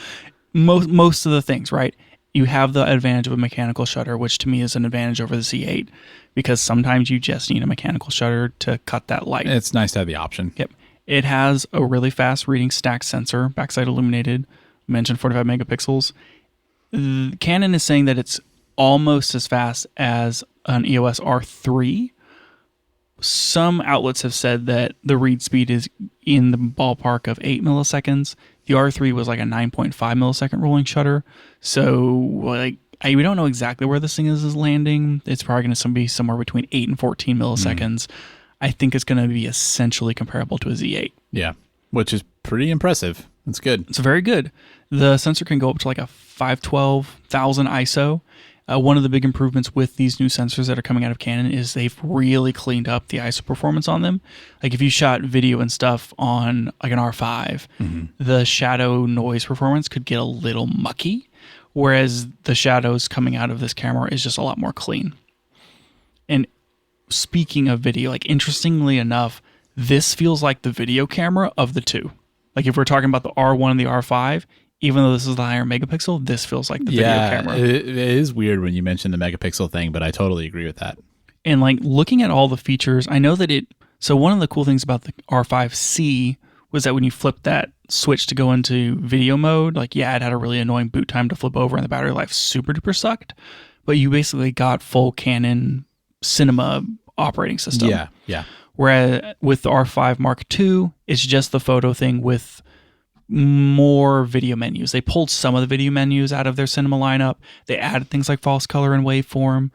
Most of the things, right? You have the advantage of a mechanical shutter, which to me is an advantage over the Z8, because sometimes you just need a mechanical shutter to cut that light. It's nice to have the option. Yep. It has a really fast reading stack sensor, backside illuminated, mentioned 45 megapixels. Canon is saying that it's almost as fast as an EOS R3. Some outlets have said that the read speed is in the ballpark of 8 milliseconds. The R3 was like a 9.5 millisecond rolling shutter. So we don't know exactly where this thing is landing. It's probably going to be somewhere between 8 and 14 milliseconds. I think it's going to be essentially comparable to a Z8. Yeah, which is pretty impressive. That's good. It's very good. The sensor can go up to like a 512,000 ISO. One of the big improvements with these new sensors that are coming out of Canon is they've really cleaned up the ISO performance on them. Like if you shot video and stuff on like an R5, the shadow noise performance could get a little mucky, whereas the shadows coming out of this camera is just a lot more clean. And speaking of video, like interestingly enough, this feels like the video camera of the two. Like if we're talking about the R1 and the R5, even though this is the higher megapixel, this feels like the video camera. It is weird when you mention the megapixel thing, but I totally agree with that. And like looking at all the features, I know that so one of the cool things about the R5C was that when you flip that switch to go into video mode, like, yeah, it had a really annoying boot time to flip over and the battery life super duper sucked, but you basically got full Canon cinema operating system. Yeah. Whereas with the R5 Mark II, it's just the photo thing with more video menus. They pulled some of the video menus out of their cinema lineup. They added things like false color and waveform,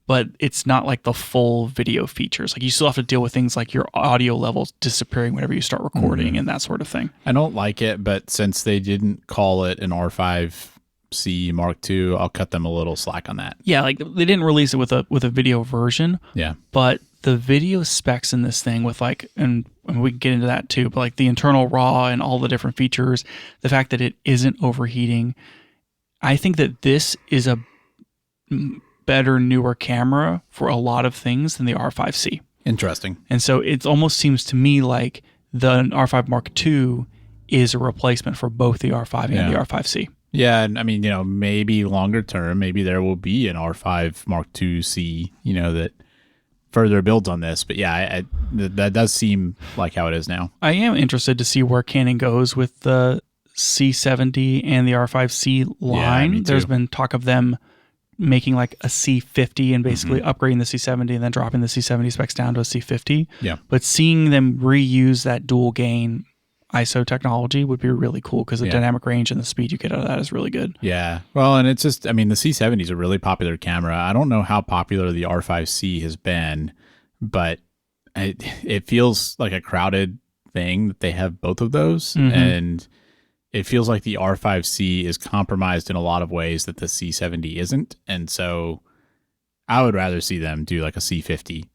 but it's not like the full video features. Like you still have to deal with things like your audio levels disappearing whenever you start recording and that sort of thing. I don't like it, but since they didn't call it an R5C Mark II, I'll cut them a little slack on that. Yeah, like they didn't release it with a video version. Yeah. But the video specs in this thing with like, and we can get into that too, but like the internal RAW and all the different features, the fact that it isn't overheating, I think that this is a better, newer camera for a lot of things than the R5C. Interesting. And so it almost seems to me like the R5 Mark II is a replacement for both the R5 and the R5C. Yeah, and I mean, maybe longer term, maybe there will be an R5 Mark II-C, that further builds on this. But yeah, that does seem like how it is now. I am interested to see where Canon goes with the C70 and the R5C line. Yeah, There's been talk of them making like a C50 and basically upgrading the C70 and then dropping the C70 specs down to a C50. Yeah. But seeing them reuse that dual gain, ISO technology would be really cool because the dynamic range and the speed you get out of that is really good. Yeah. Well, and it's just, I mean, the C70 is a really popular camera. I don't know how popular the R5C has been, but it feels like a crowded thing that they have both of those. And it feels like the R5C is compromised in a lot of ways that the C70 isn't. And so I would rather see them do like a C50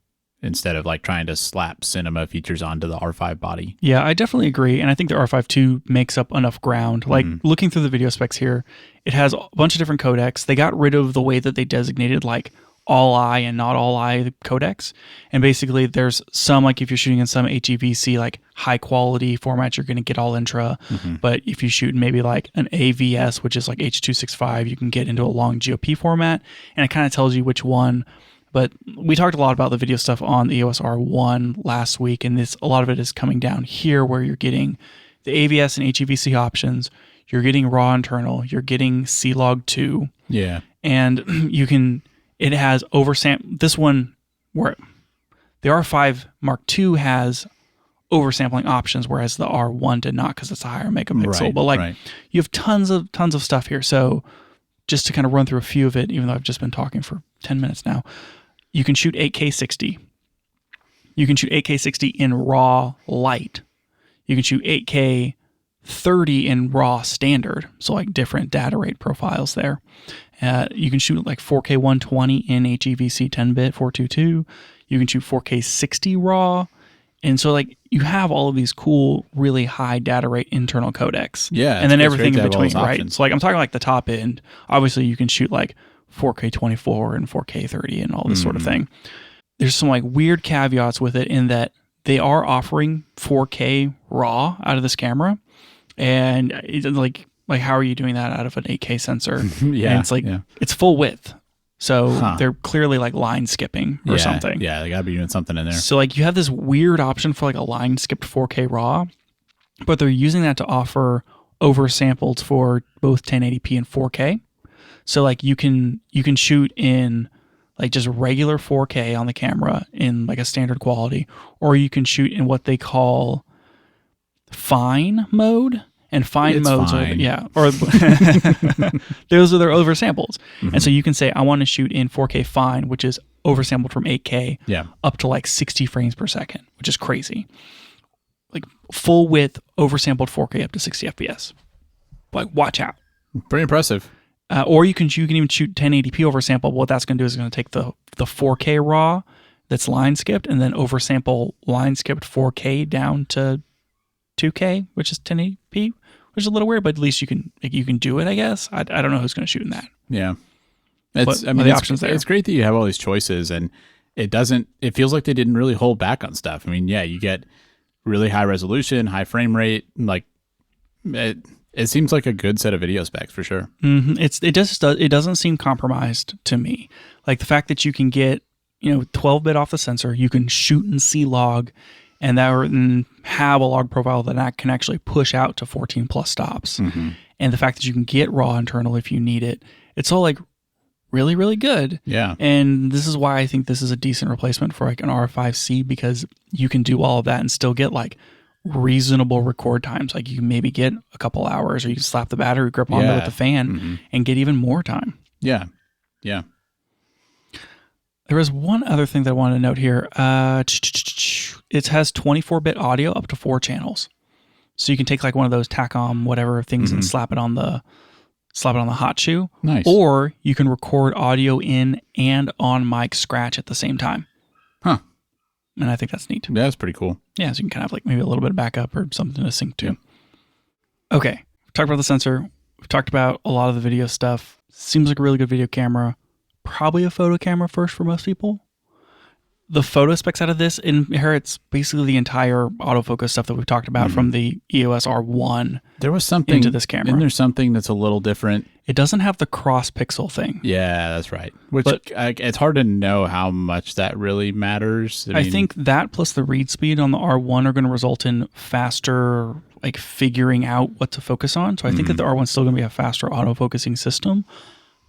instead of like trying to slap cinema features onto the R5 body. Yeah, I definitely agree. And I think the R5 II makes up enough ground. Like looking through the video specs here, it has a bunch of different codecs. They got rid of the way that they designated like all eye and not all eye codecs. And basically there's some, like if you're shooting in some HEVC, like high quality formats, you're going to get all intra. But if you shoot maybe like an AVS, which is like H.265, you can get into a long GOP format. And it kind of tells you which one. But we talked a lot about the video stuff on the EOS R1 last week, and a lot of it is coming down here where you're getting the AVS and HEVC options, you're getting raw internal, you're getting C-Log 2. Yeah. And it has this one, where the R5 Mark II has oversampling options, whereas the R1 did not because it's a higher megapixel. Right, but you have tons of stuff here. So just to kind of run through a few of it, even though I've just been talking for 10 minutes now, you can shoot 8K 60. You can shoot 8K 60 in raw light. You can shoot 8K 30 in raw standard. So like different data rate profiles there. You can shoot like 4K 120 in HEVC 10-bit 422. You can shoot 4K 60 raw. And so like you have all of these cool, really high data rate internal codecs. Yeah. And then everything in between, right? So like I'm talking like the top end. Obviously you can shoot like 4K 24 and 4K 30 and all this sort of thing. There's some like weird caveats with it in that they are offering 4K raw out of this camera. And it's like how are you doing that out of an 8K sensor? Yeah. And it's like, it's full width. So they're clearly like line skipping or something. Yeah, they gotta be doing something in there. So like you have this weird option for like a line skipped 4K raw, but they're using that to offer oversampled for both 1080p and 4K. So like you can shoot in like just regular 4K on the camera in like a standard quality, or you can shoot in what they call fine mode. And fine modes are, or those are their oversamples. And so you can say, I want to shoot in 4K fine, which is oversampled from 8K up to like 60 frames per second, which is crazy. Like full width oversampled 4K up to 60 FPS. Like watch out. Pretty impressive. Or you can even shoot 1080p oversample. What that's going to do is going to take the 4K raw that's line skipped and then oversample line skipped 4K down to 2K, which is 1080p, which is a little weird, but at least you can do it, I guess. I don't know who's going to shoot in that. Yeah. The options there. It's great that you have all these choices, and it feels like they didn't really hold back on stuff. I mean, yeah, you get really high resolution, high frame rate, like it seems like a good set of video specs for sure. It doesn't seem compromised to me. Like the fact that you can get, 12-bit off the sensor, you can shoot in C-Log, and have a log profile that can actually push out to 14 plus stops. And the fact that you can get raw internal if you need it, it's all like really, really good. Yeah. And this is why I think this is a decent replacement for like an R5C, because you can do all of that and still get like reasonable record times. Like you can maybe get a couple hours, or you can slap the battery grip onto it with the fan and get even more time. Yeah. Yeah. There was one other thing that I wanted to note here. It has 24-bit audio up to 4 channels. So you can take like one of those Tacom whatever things and slap it on the hot shoe. Nice. Or you can record audio in and on mic scratch at the same time. Huh. And I think that's neat. Yeah, that's pretty cool. Yeah, so you can kind of have like maybe a little bit of backup or something to sync to. Yeah. Okay. We've talked about the sensor. We've talked about a lot of the video stuff. Seems like a really good video camera. Probably a photo camera first for most people. The photo specs out of this inherits basically the entire autofocus stuff that we've talked about from the EOS R1. There was something into this camera. And there's something that's a little different. It doesn't have the cross pixel thing. Yeah, that's right. It's hard to know how much that really matters. I think that plus the read speed on the R1 are going to result in faster like figuring out what to focus on. So I think that the R1 is still going to be a faster autofocusing system.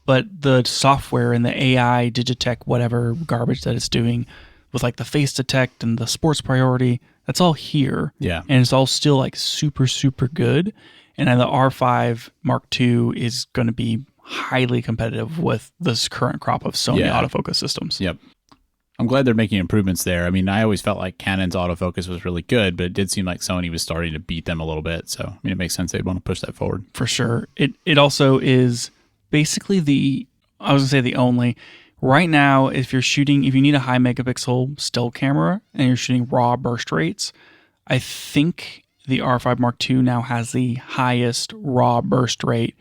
But the software and the AI, Digitech, whatever garbage that it's doing with like the face detect and the sports priority. That's all here. Yeah. And it's all still like super, super good. And then the R5 Mark II is going to be highly competitive with this current crop of Sony autofocus systems. Yep. I'm glad they're making improvements there. I mean, I always felt like Canon's autofocus was really good, but it did seem like Sony was starting to beat them a little bit. So, I mean, it makes sense they'd want to push that forward. For sure. It also is basically the only, right now, if you need a high megapixel still camera and you're shooting raw burst rates, I think the R5 Mark II now has the highest raw burst rate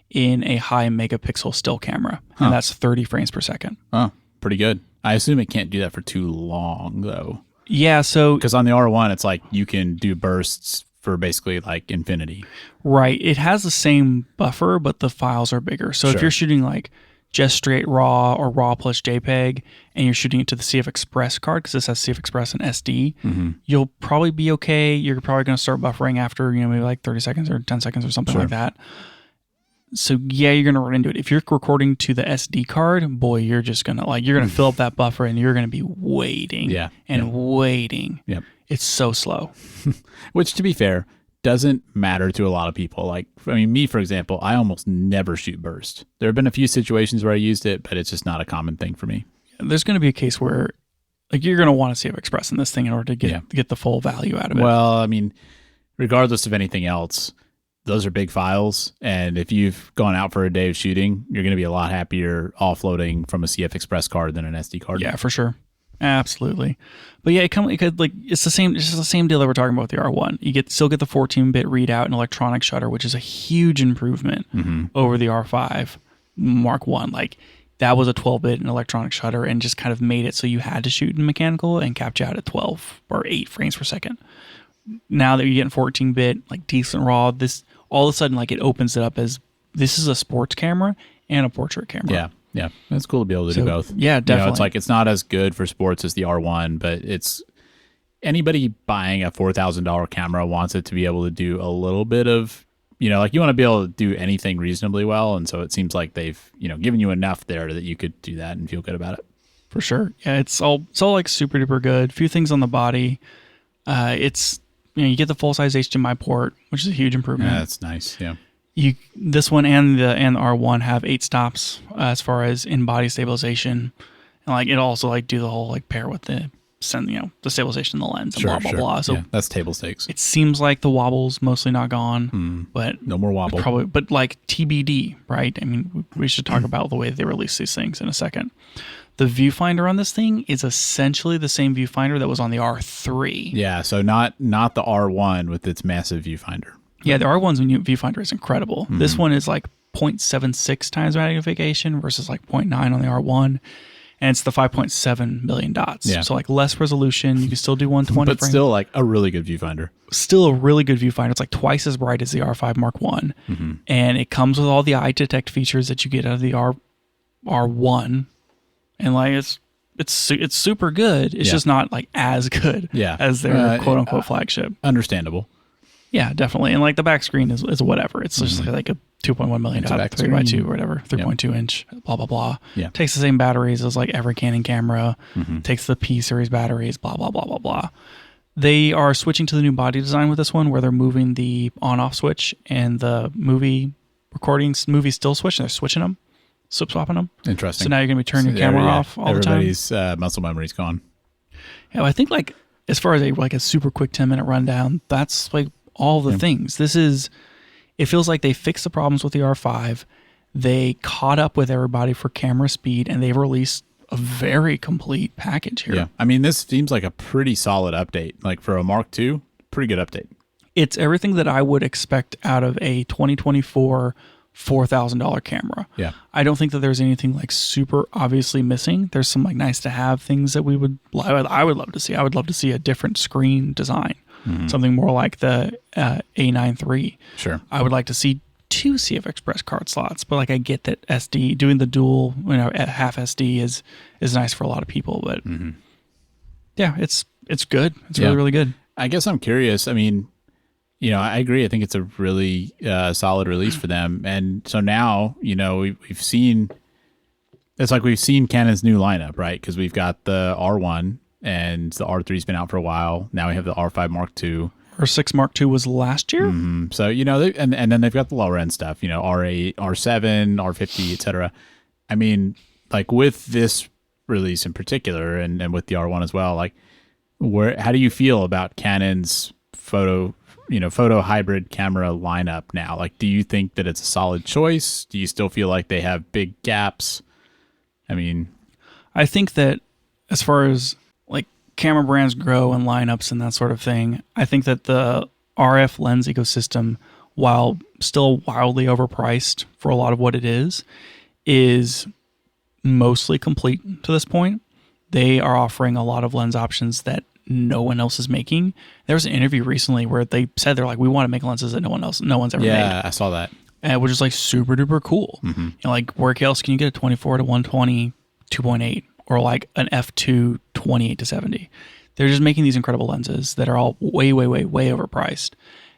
in a high megapixel still camera. And that's 30 frames per second. Oh, pretty good. I assume it can't do that for too long, though. Yeah, so... Because on the R1, it's like you can do bursts for basically like infinity. Right. It has the same buffer, but the files are bigger. So if you're shooting like just straight RAW or RAW plus JPEG, and you're shooting it to the CF Express card, because this has CF Express and SD, you'll probably be okay. You're probably going to start buffering after, maybe like 30 seconds or 10 seconds or something like that. So yeah, you're going to run into it. If you're recording to the SD card, boy, you're just going to you're going to fill up that buffer and you're going to be waiting waiting. Yep. It's so slow. Which, to be fair, doesn't matter to a lot of people. Like, I mean, me, for example, I almost never shoot burst. There have been a few situations where I used it, but it's just not a common thing for me. There's going to be a case where you're going to want to CF Express in this thing in order to get the full value out of it. Well, I mean, regardless of anything else, those are big files, and if you've gone out for a day of shooting, you're going to be a lot happier offloading from a CF Express card than an SD card. Yeah, for sure, absolutely. But yeah, it's the same. It's just the same deal that we're talking about with the R1. You still get the 14-bit readout and electronic shutter, which is a huge improvement over the R5 Mark I. Like that was a 12-bit and electronic shutter, and just kind of made it so you had to shoot in mechanical and capture out at 12 or 8 frames per second. Now that you're getting 14-bit, like decent RAW, this all of a sudden it opens it up as this is a sports camera and a portrait camera. Yeah, it's cool to be able to do both. Yeah, definitely. It's like it's not as good for sports as the R1, but it's anybody buying a $4,000 camera wants it to be able to do a little bit of, you want to be able to do anything reasonably well, and so it seems like they've given you enough there that you could do that and feel good about it. For sure. Yeah, it's all like super duper good. Few things on the body. It's you get the full size HDMI port, which is a huge improvement. Yeah, that's nice. Yeah. This one and the R1 have 8 stops as far as in body stabilization, and it also do the whole pair with the stabilization in the lens and blah. So that's table stakes. It seems like the wobble's mostly not gone, but no more wobble. Probably, but TBD, right? I mean, we should talk about the way they release these things in a second. The viewfinder on this thing is essentially the same viewfinder that was on the R3. Yeah, so not the R1 with its massive viewfinder. Yeah, the R1's viewfinder is incredible. This one is 0.76 times magnification versus 0.9 on the R1. And it's the 5.7 million dots. Yeah. So less resolution. You can still do 120 but frames. Still a really good viewfinder. Still a really good viewfinder. It's twice as bright as the R5 Mark I. And it comes with all the eye detect features that you get out of the R1. And it's super good. It's just not as good as their quote unquote flagship. Understandable. Yeah, definitely. And the back screen is whatever. It's just a 2.1 million dot 3x2 or whatever, 3.2 inch, blah blah blah. Yeah. Takes the same batteries as every Canon camera. Takes the P series batteries, blah blah blah blah blah. They are switching to the new body design with this one, where they're moving the on-off switch and the movie still switch, and they're switching them. Swapping them. Interesting. So now you're going to be turning your camera off all the time. Everybody's muscle memory's gone. Yeah, well, I think as far as a super quick 10-minute rundown, that's all the things. It feels like they fixed the problems with the R5. They caught up with everybody for camera speed, and they've released a very complete package here. Yeah, I mean, this seems like a pretty solid update. For a Mark II, pretty good update. It's everything that I would expect out of a 2024 $4,000 camera. Yeah. I don't think that there's anything super obviously missing. There's some nice to have things that I would love to see. I would love to see a different screen design. Something more like the A9 III. Sure. I would like to see 2 CF Express card slots, but I get that SD doing the dual, at half SD is nice for a lot of people, but yeah, it's good. It's really, really good. I guess I'm curious. I mean, I agree. I think it's a really solid release for them. And so now, we've seen, it's we've seen Canon's new lineup, right? Because we've got the R1, and the R3's been out for a while. Now we have the R5 Mark II. R6 Mark II was last year. Mm-hmm. So, and then they've got the lower end stuff, R8, R7, R50, etc. I mean, like with this release in particular, and with the R1 as well, like how do you feel about Canon's photo hybrid camera lineup now? Like, do you think that it's a solid choice? Do you still feel like they have big gaps? I mean, I think that as far as like camera brands grow and lineups and that sort of thing, I think that the RF lens ecosystem, while still wildly overpriced for a lot of what it is mostly complete to this point. They are offering a lot of lens options that no one else is making. There was an interview recently where they said they're like, we want to make lenses that no one's ever made. Yeah, I saw that. Which is like super duper cool. Mm-hmm. Like where else can you get a 24 to 120 2.8 or like an f2 28 to 70? They're just making these incredible lenses that are all way overpriced,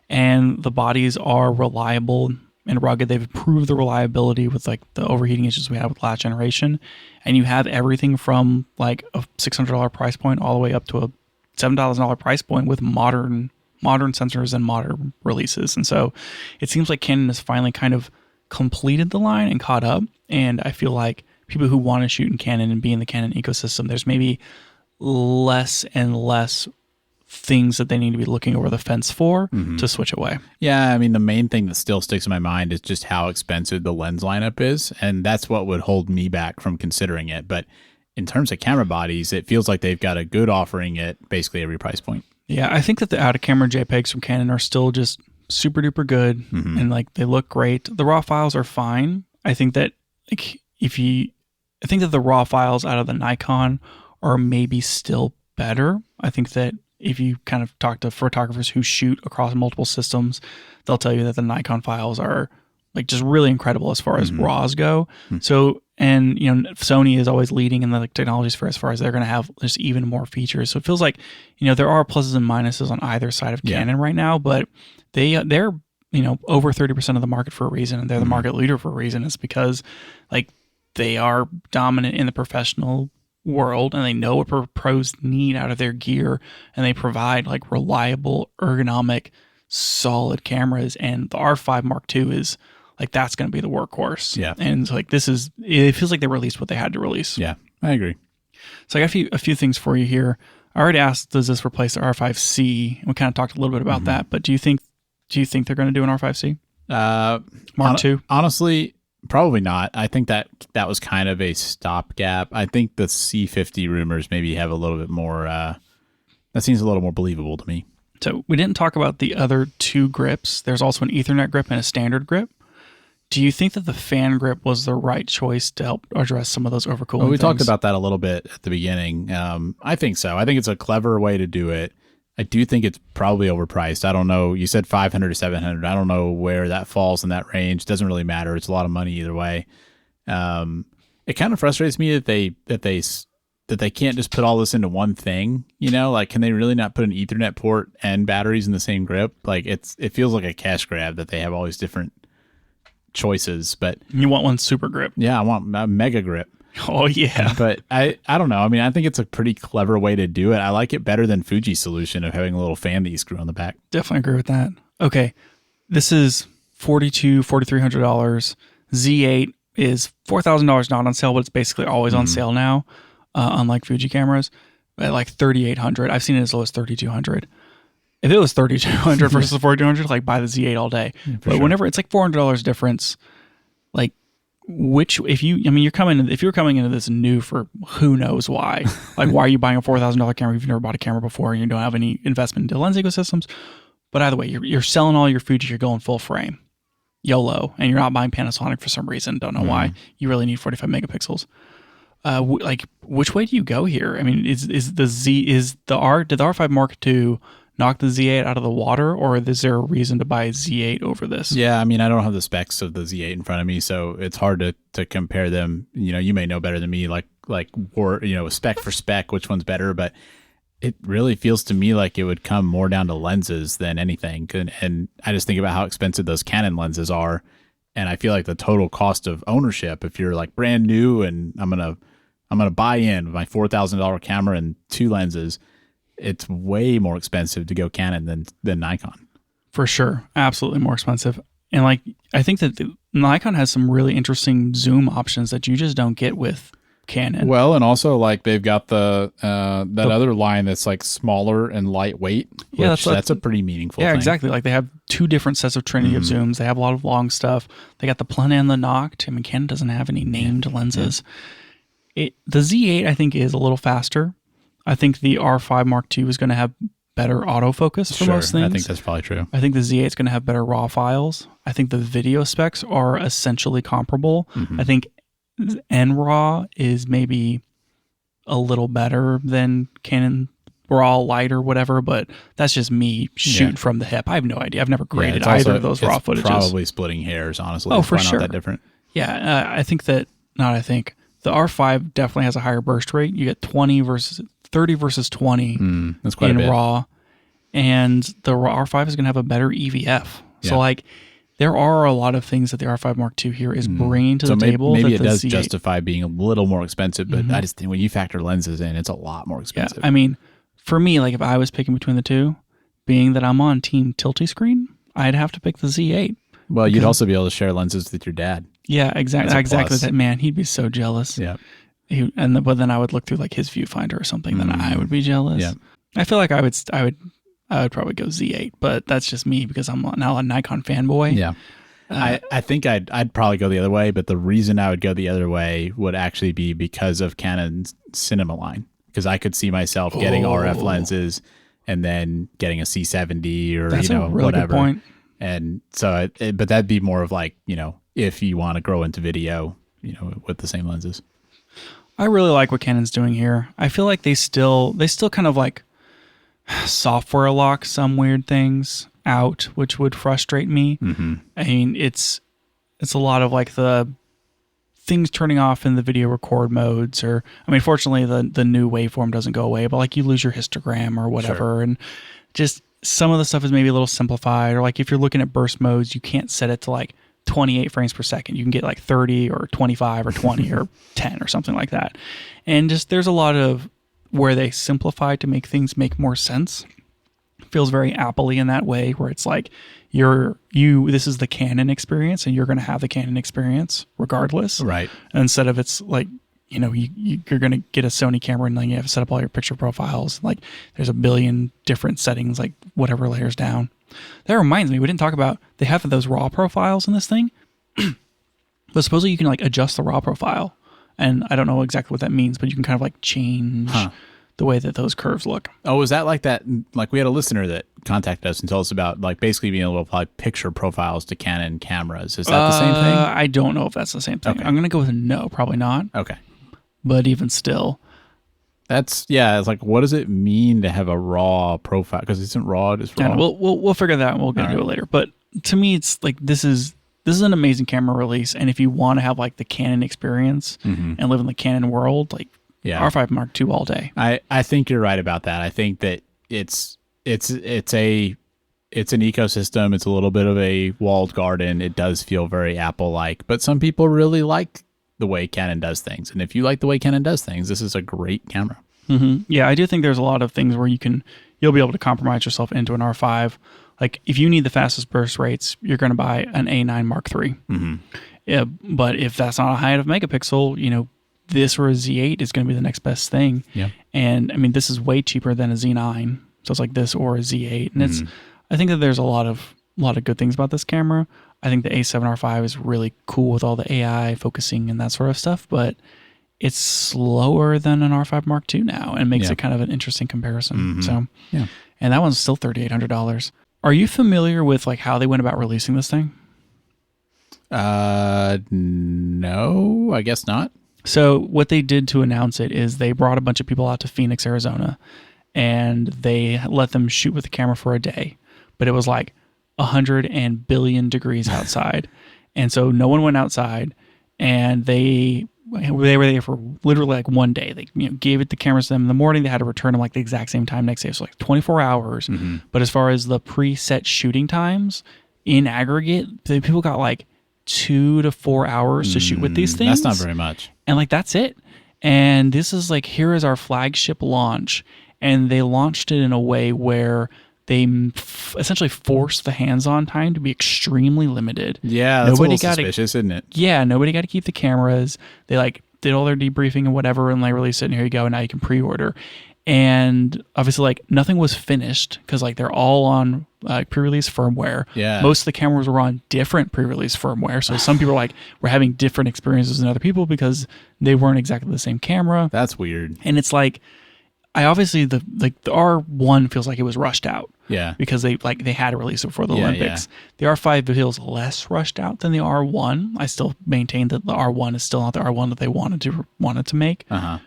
and the bodies are reliable and rugged. They've improved the reliability with like the overheating issues we had with last generation, and you have everything from like a $600 price point all the way up to a $7,000 price point with modern sensors and modern releases. And so it seems like Canon has finally kind of completed the line and caught up. And I feel like people who want to shoot in Canon and be in the Canon ecosystem, there's maybe less and less things that they need to be looking over the fence for to switch away. Yeah, I mean, the main thing that still sticks in my mind is just how expensive the lens lineup is, and that's what would hold me back from considering it. But in terms of camera bodies, it feels like they've got a good offering at basically every price point. Yeah, I think that the out-of-camera JPEGs from Canon are still just super duper good, and like they look great. The RAW files are fine. I think that like I think that the RAW files out of the Nikon are maybe still better. I think that if you kind of talk to photographers who shoot across multiple systems, they'll tell you that the Nikon files are like just really incredible as far as RAWs go. So, and Sony is always leading in the like technologies for as far as they're going to have just even more features. So it feels like, there are pluses and minuses on either side of Canon right now, but they're over 30% of the market for a reason, and they're the market leader for a reason. It's because like they are dominant in the professional world, and they know what pros need out of their gear, and they provide like reliable, ergonomic, solid cameras. And the R5 Mark II is like, that's going to be the workhorse. Yeah. And like, it feels like they released what they had to release. Yeah, I agree. So I got a few things for you here. I already asked, does this replace the R5C? We kind of talked a little bit about that, but do you think they're going to do an R5C? Mark II? Honestly, probably not. I think that was kind of a stopgap. I think the C50 rumors maybe have a little bit more, that seems a little more believable to me. So we didn't talk about the other two grips. There's also an Ethernet grip and a standard grip. Do you think that the fan grip was the right choice to help address some of those overcooling Well, we things? talked about that a little bit at the beginning. I think so. I think it's a clever way to do it. I do think it's probably overpriced. I don't know. You said 500 to 700. I don't know where that falls in that range. Doesn't really matter. It's a lot of money either way. It kind of frustrates me that they can't just put all this into one thing. Like, can they really not put an Ethernet port and batteries in the same grip? Like, it feels like a cash grab that they have all these different choices. But you want one super grip? Yeah, I want a mega grip. Oh yeah. But I don't know. I mean, I think it's a pretty clever way to do it. I like it better than Fuji's solution of having a little fan that you screw on the back. Definitely agree with that. Okay. This is $4,300. Z8 is $4,000 not on sale, but it's basically always on sale now. Unlike Fuji cameras, at like $3,800. I've seen it as low as $3,200. If it was $3,200 versus $4,200, like buy the Z8 all day. But whenever it's like $400 difference, like if you're coming into this new for who knows why, like why are you buying a $4,000 camera if you've never bought a camera before and you don't have any investment into lens ecosystems? But either way, you're selling all your Fuji, you're going full frame, YOLO, and you're not buying Panasonic for some reason. Don't know why. You really need 45 megapixels. Like which way do you go here? I mean, did the R5 Mark II knock the Z8 out of the water, or is there a reason to buy Z8 over this? Yeah, I mean, I don't have the specs of the Z8 in front of me, so it's hard to compare them. You may know better than me, like spec for spec, which one's better, but it really feels to me like it would come more down to lenses than anything. And I just think about how expensive those Canon lenses are, and I feel like the total cost of ownership, if you're like brand new and I'm going to I'm going to buy in with my $4,000 camera and 2 lenses, it's way more expensive to go Canon than Nikon. For sure. Absolutely more expensive. And like, I think that Nikon has some really interesting zoom options that you just don't get with Canon. Well, and also like they've got the other line that's like smaller and lightweight. Yeah, that's a pretty meaningful thing. Yeah, exactly. Like they have 2 different sets of Trinity of zooms. They have a lot of long stuff. They got the Plun and the Noct. I mean, Canon doesn't have any named lenses. The Z8, I think, is a little faster. I think the R5 Mark II is going to have better autofocus for most things. I think that's probably true. I think the Z8 is going to have better RAW files. I think the video specs are essentially comparable. I think NRAW is maybe a little better than Canon RAW Lite or whatever, but that's just me shooting from the hip. I have no idea. I've never graded either of those RAW footages. Probably splitting hairs, honestly. Oh, for sure. Not that different. Yeah, I think that. The R5 definitely has a higher burst rate. You get 30 versus 20 that's quite in a bit. RAW, and the R5 is going to have a better EVF. So like, there are a lot of things that the R5 Mark II here is bringing to the table. Maybe it that does Z8 justify being a little more expensive, but I just think when you factor lenses in, it's a lot more expensive. Yeah, I mean, for me, like if I was picking between the two, being that I'm on Team Tilty Screen, I'd have to pick the Z8. Well, you'd also be able to share lenses with your dad. Yeah, exactly. That man, he'd be so jealous. Yeah. But then I would look through like his viewfinder or something, then I would be jealous. Yeah. I feel like I would probably go Z8, but that's just me because I'm now a Nikon fanboy. Yeah. I think I'd probably go the other way, but the reason I would go the other way would actually be because of Canon's cinema line. Because I could see myself getting RF lenses and then getting a C70 or that's a really whatever. Good point. And so, but that'd be more of like, if you want to grow into video, with the same lenses. I really like what Canon's doing here. I feel like they still kind of like software lock some weird things out, which would frustrate me. I mean, it's a lot of like the things turning off in the video record modes, or I mean, fortunately the new waveform doesn't go away, but like you lose your histogram or whatever, and just some of the stuff is maybe a little simplified, or like if you're looking at burst modes, you can't set it to like 28 frames per second. You can get like 30 or 25 or 20 or 10 or something like that. And just there's a lot of where they simplify to make things make more sense. It feels very Apple-y in that way, where it's like this is the Canon experience and you're going to have the Canon experience regardless. Right. Instead of it's like, you're going to get a Sony camera and then you have to set up all your picture profiles. Like there's a billion different settings, like whatever layers down. That reminds me, we didn't talk about, they have those RAW profiles in this thing, but supposedly you can like adjust the RAW profile. And I don't know exactly what that means, but you can kind of like change the way that those curves look. Oh, is that like that? Like we had a listener that contacted us and told us about like basically being able to apply picture profiles to Canon cameras. Is that the same thing? I don't know if that's the same thing. Okay. I'm going to go with no, probably not. Okay. But even still. It's like, what does it mean to have a RAW profile? Because it isn't RAW, it's RAW. Yeah, we'll figure that out and we'll get into it later. But to me, it's like, this is an amazing camera release. And if you want to have like the Canon experience and live in the Canon world, like R5 Mark II all day. I think you're right about that. I think that it's an ecosystem. It's a little bit of a walled garden. It does feel very Apple-like, but some people really like the way Canon does things. And if you like the way Canon does things, this is a great camera. Yeah, I do think there's a lot of things where you'll be able to compromise yourself into an R5. Like if you need the fastest burst rates, you're going to buy an A9 Mark III. Yeah, but if that's not a high enough megapixel, this or a Z8 is going to be the next best thing. Yeah. And I mean, this is way cheaper than a Z9. So it's like this or a Z8. And I think that there's a lot of good things about this camera. I think the A7R5 is really cool with all the AI focusing and that sort of stuff, but it's slower than an R5 Mark II now and makes it kind of an interesting comparison. So, and that one's still $3,800. Are you familiar with like how they went about releasing this thing? No, I guess not. So what they did to announce it is they brought a bunch of people out to Phoenix, Arizona, and they let them shoot with the camera for a day, but it was like 100 billion degrees outside. And so no one went outside, and they were there for literally like one day. They gave it the cameras to them in the morning. They had to return them like the exact same time next day. So like 24 hours. But as far as the preset shooting times in aggregate, people got like 2 to 4 hours to shoot with these things. That's not very much. And like, that's it. And this is like, here is our flagship launch. And they launched it in a way where they essentially forced the hands-on time to be extremely limited. Yeah, that's a little suspicious, isn't it? Yeah, nobody got to keep the cameras. They like did all their debriefing and whatever, and like released it, and here you go, and now you can pre-order. And obviously, like, nothing was finished because like they're all on pre-release firmware. Yeah. Most of the cameras were on different pre-release firmware. So some people like were having different experiences than other people because they weren't exactly the same camera. That's weird. And it's like, the R1 feels like it was rushed out. Yeah. Because they had to release it for the Olympics. Yeah. The R5 feels less rushed out than the R1. I still maintain that the R1 is still not the R1 that they wanted to make. Uh-huh.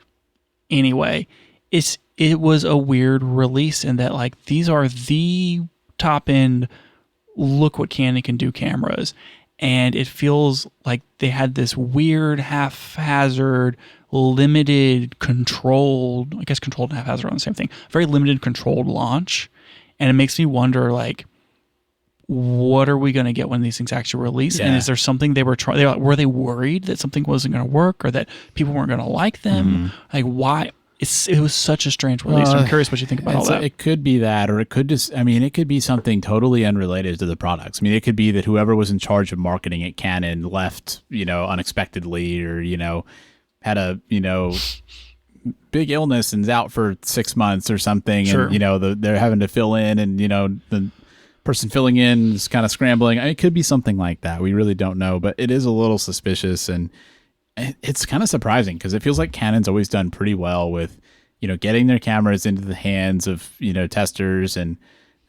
Anyway, it was a weird release in that like these are the top end, look what Canon can do cameras. And it feels like they had this weird haphazard, limited, controlled and haphazard are the same thing, very limited controlled launch. And it makes me wonder, like, what are we going to get when these things actually release? Yeah. And is there something they were trying? Were they worried that something wasn't going to work or that people weren't going to like them? Mm-hmm. Like, why? It was such a strange release. I'm curious what you think about all that. It could be that, or it could just, it could be something totally unrelated to the products. It could be that whoever was in charge of marketing at Canon left, unexpectedly, or, had a, big illness and is out for 6 months or something. Sure. And, they're having to fill in, and, the person filling in is kind of scrambling. It could be something like that. We really don't know, but it is a little suspicious, and it's kind of surprising because it feels like Canon's always done pretty well with, getting their cameras into the hands of, testers. And,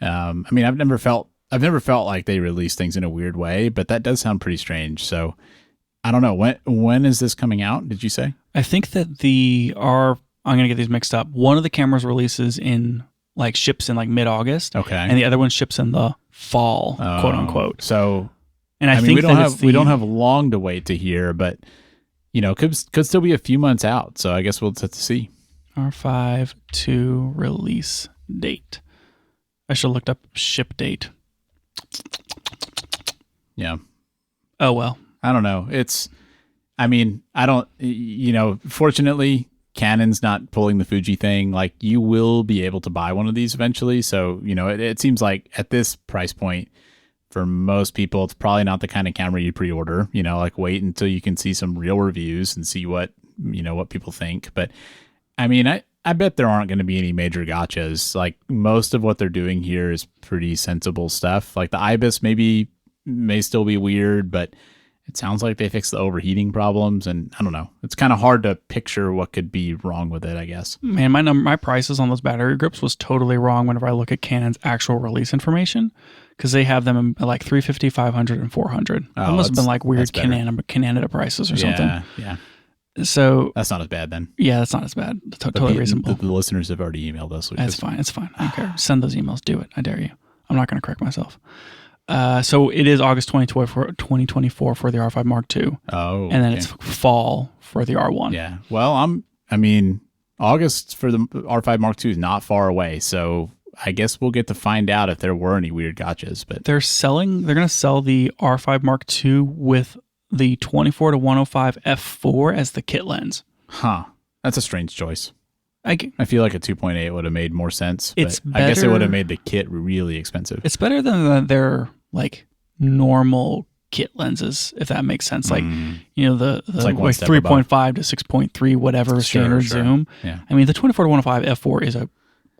I've never felt like they release things in a weird way, but that does sound pretty strange. So I don't know. When is this coming out? Did you say? I think that I'm going to get these mixed up. One of the cameras ships in like mid-August. Okay. And the other one ships in the fall, quote unquote. So, and I think we don't have long to wait to hear, but could still be a few months out. So I guess we'll have to see. R5 II release date. I should have looked up ship date. Yeah. Oh, well. I don't know. Fortunately, Canon's not pulling the Fuji thing. Like, you will be able to buy one of these eventually. So, it seems like at this price point, for most people, it's probably not the kind of camera you pre-order, wait until you can see some real reviews and see what people think. But I bet there aren't going to be any major gotchas. Like, most of what they're doing here is pretty sensible stuff. Like, the IBIS may still be weird, but it sounds like they fixed the overheating problems, and I don't know. It's kind of hard to picture what could be wrong with it, I guess. Man, my prices on those battery grips was totally wrong whenever I look at Canon's actual release information, because they have them at like $350, $500, and $400. That must have been like weird Canada prices or something. Yeah. So that's not as bad then. Yeah, that's not as bad. Totally reasonable. The listeners have already emailed us. That's fine. It's fine. I don't care. Send those emails. Do it. I dare you. I'm not going to correct myself. So it is August 2024 for the R5 Mark II. Oh, and then it's fall for the R1. Yeah. Well, August for the R5 Mark II is not far away, so I guess we'll get to find out if there were any weird gotchas. But they're going to sell the R5 Mark II with the 24-105 f4 as the kit lens. Huh. That's a strange choice. I feel like a 2.8 would have made more sense. It's but I guess it would have made the kit really expensive. It's better than their like normal kit lenses, if that makes sense. Like, the like 3.5 to 6.3, whatever standard zoom. Yeah. The 24-105 f4 is a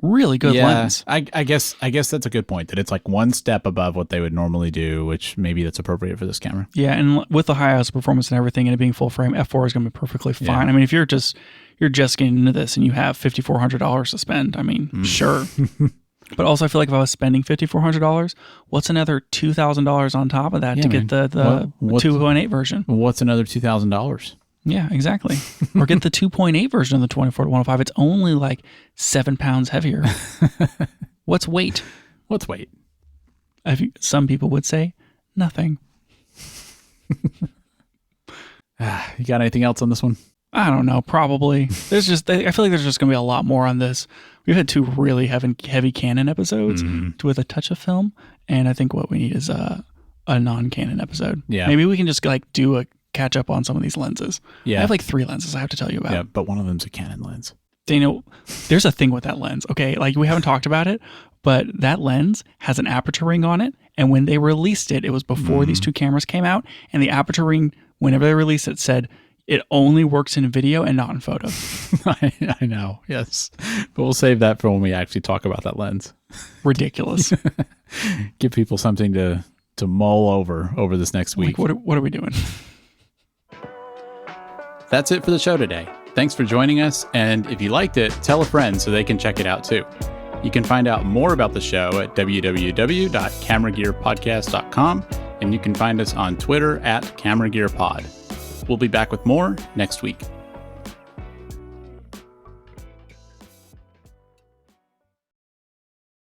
really good lens. I guess that's a good point, that it's like one step above what they would normally do, which maybe that's appropriate for this camera. Yeah, and with the high ISO performance and everything and it being full frame, f4 is going to be perfectly fine. Yeah. If you're just getting into this and you have $5,400 to spend, sure. But also, I feel like if I was spending $5,400, what's another $2,000 on top of that to get the 2.8 version? What's another $2,000? Yeah, exactly. Or get the 2.8 version of the 24-105. It's only like 7 pounds heavier. What's weight? Some people would say nothing. You got anything else on this one? I don't know. Probably. I feel like there's just going to be a lot more on this. We've had 2 really heavy Canon episodes with a touch of film, and I think what we need is a non-Canon episode. Yeah. Maybe we can just like do a catch up on some of these lenses. Yeah. I have like 3 lenses I have to tell you about. Yeah, but one of them's a Canon lens. Daniel, there's a thing with that lens. Okay, like we haven't talked about it, but that lens has an aperture ring on it. And when they released it, it was before these 2 cameras came out. And the aperture ring, whenever they released it, said it only works in video and not in photo. I know, yes. But we'll save that for when we actually talk about that lens. Ridiculous. Give people something to mull over this next week. Like, what are we doing? That's it for the show today. Thanks for joining us, and if you liked it, tell a friend so they can check it out too. You can find out more about the show at www.cameragearpodcast.com, and you can find us on Twitter @CameraGearPod. We'll be back with more next week.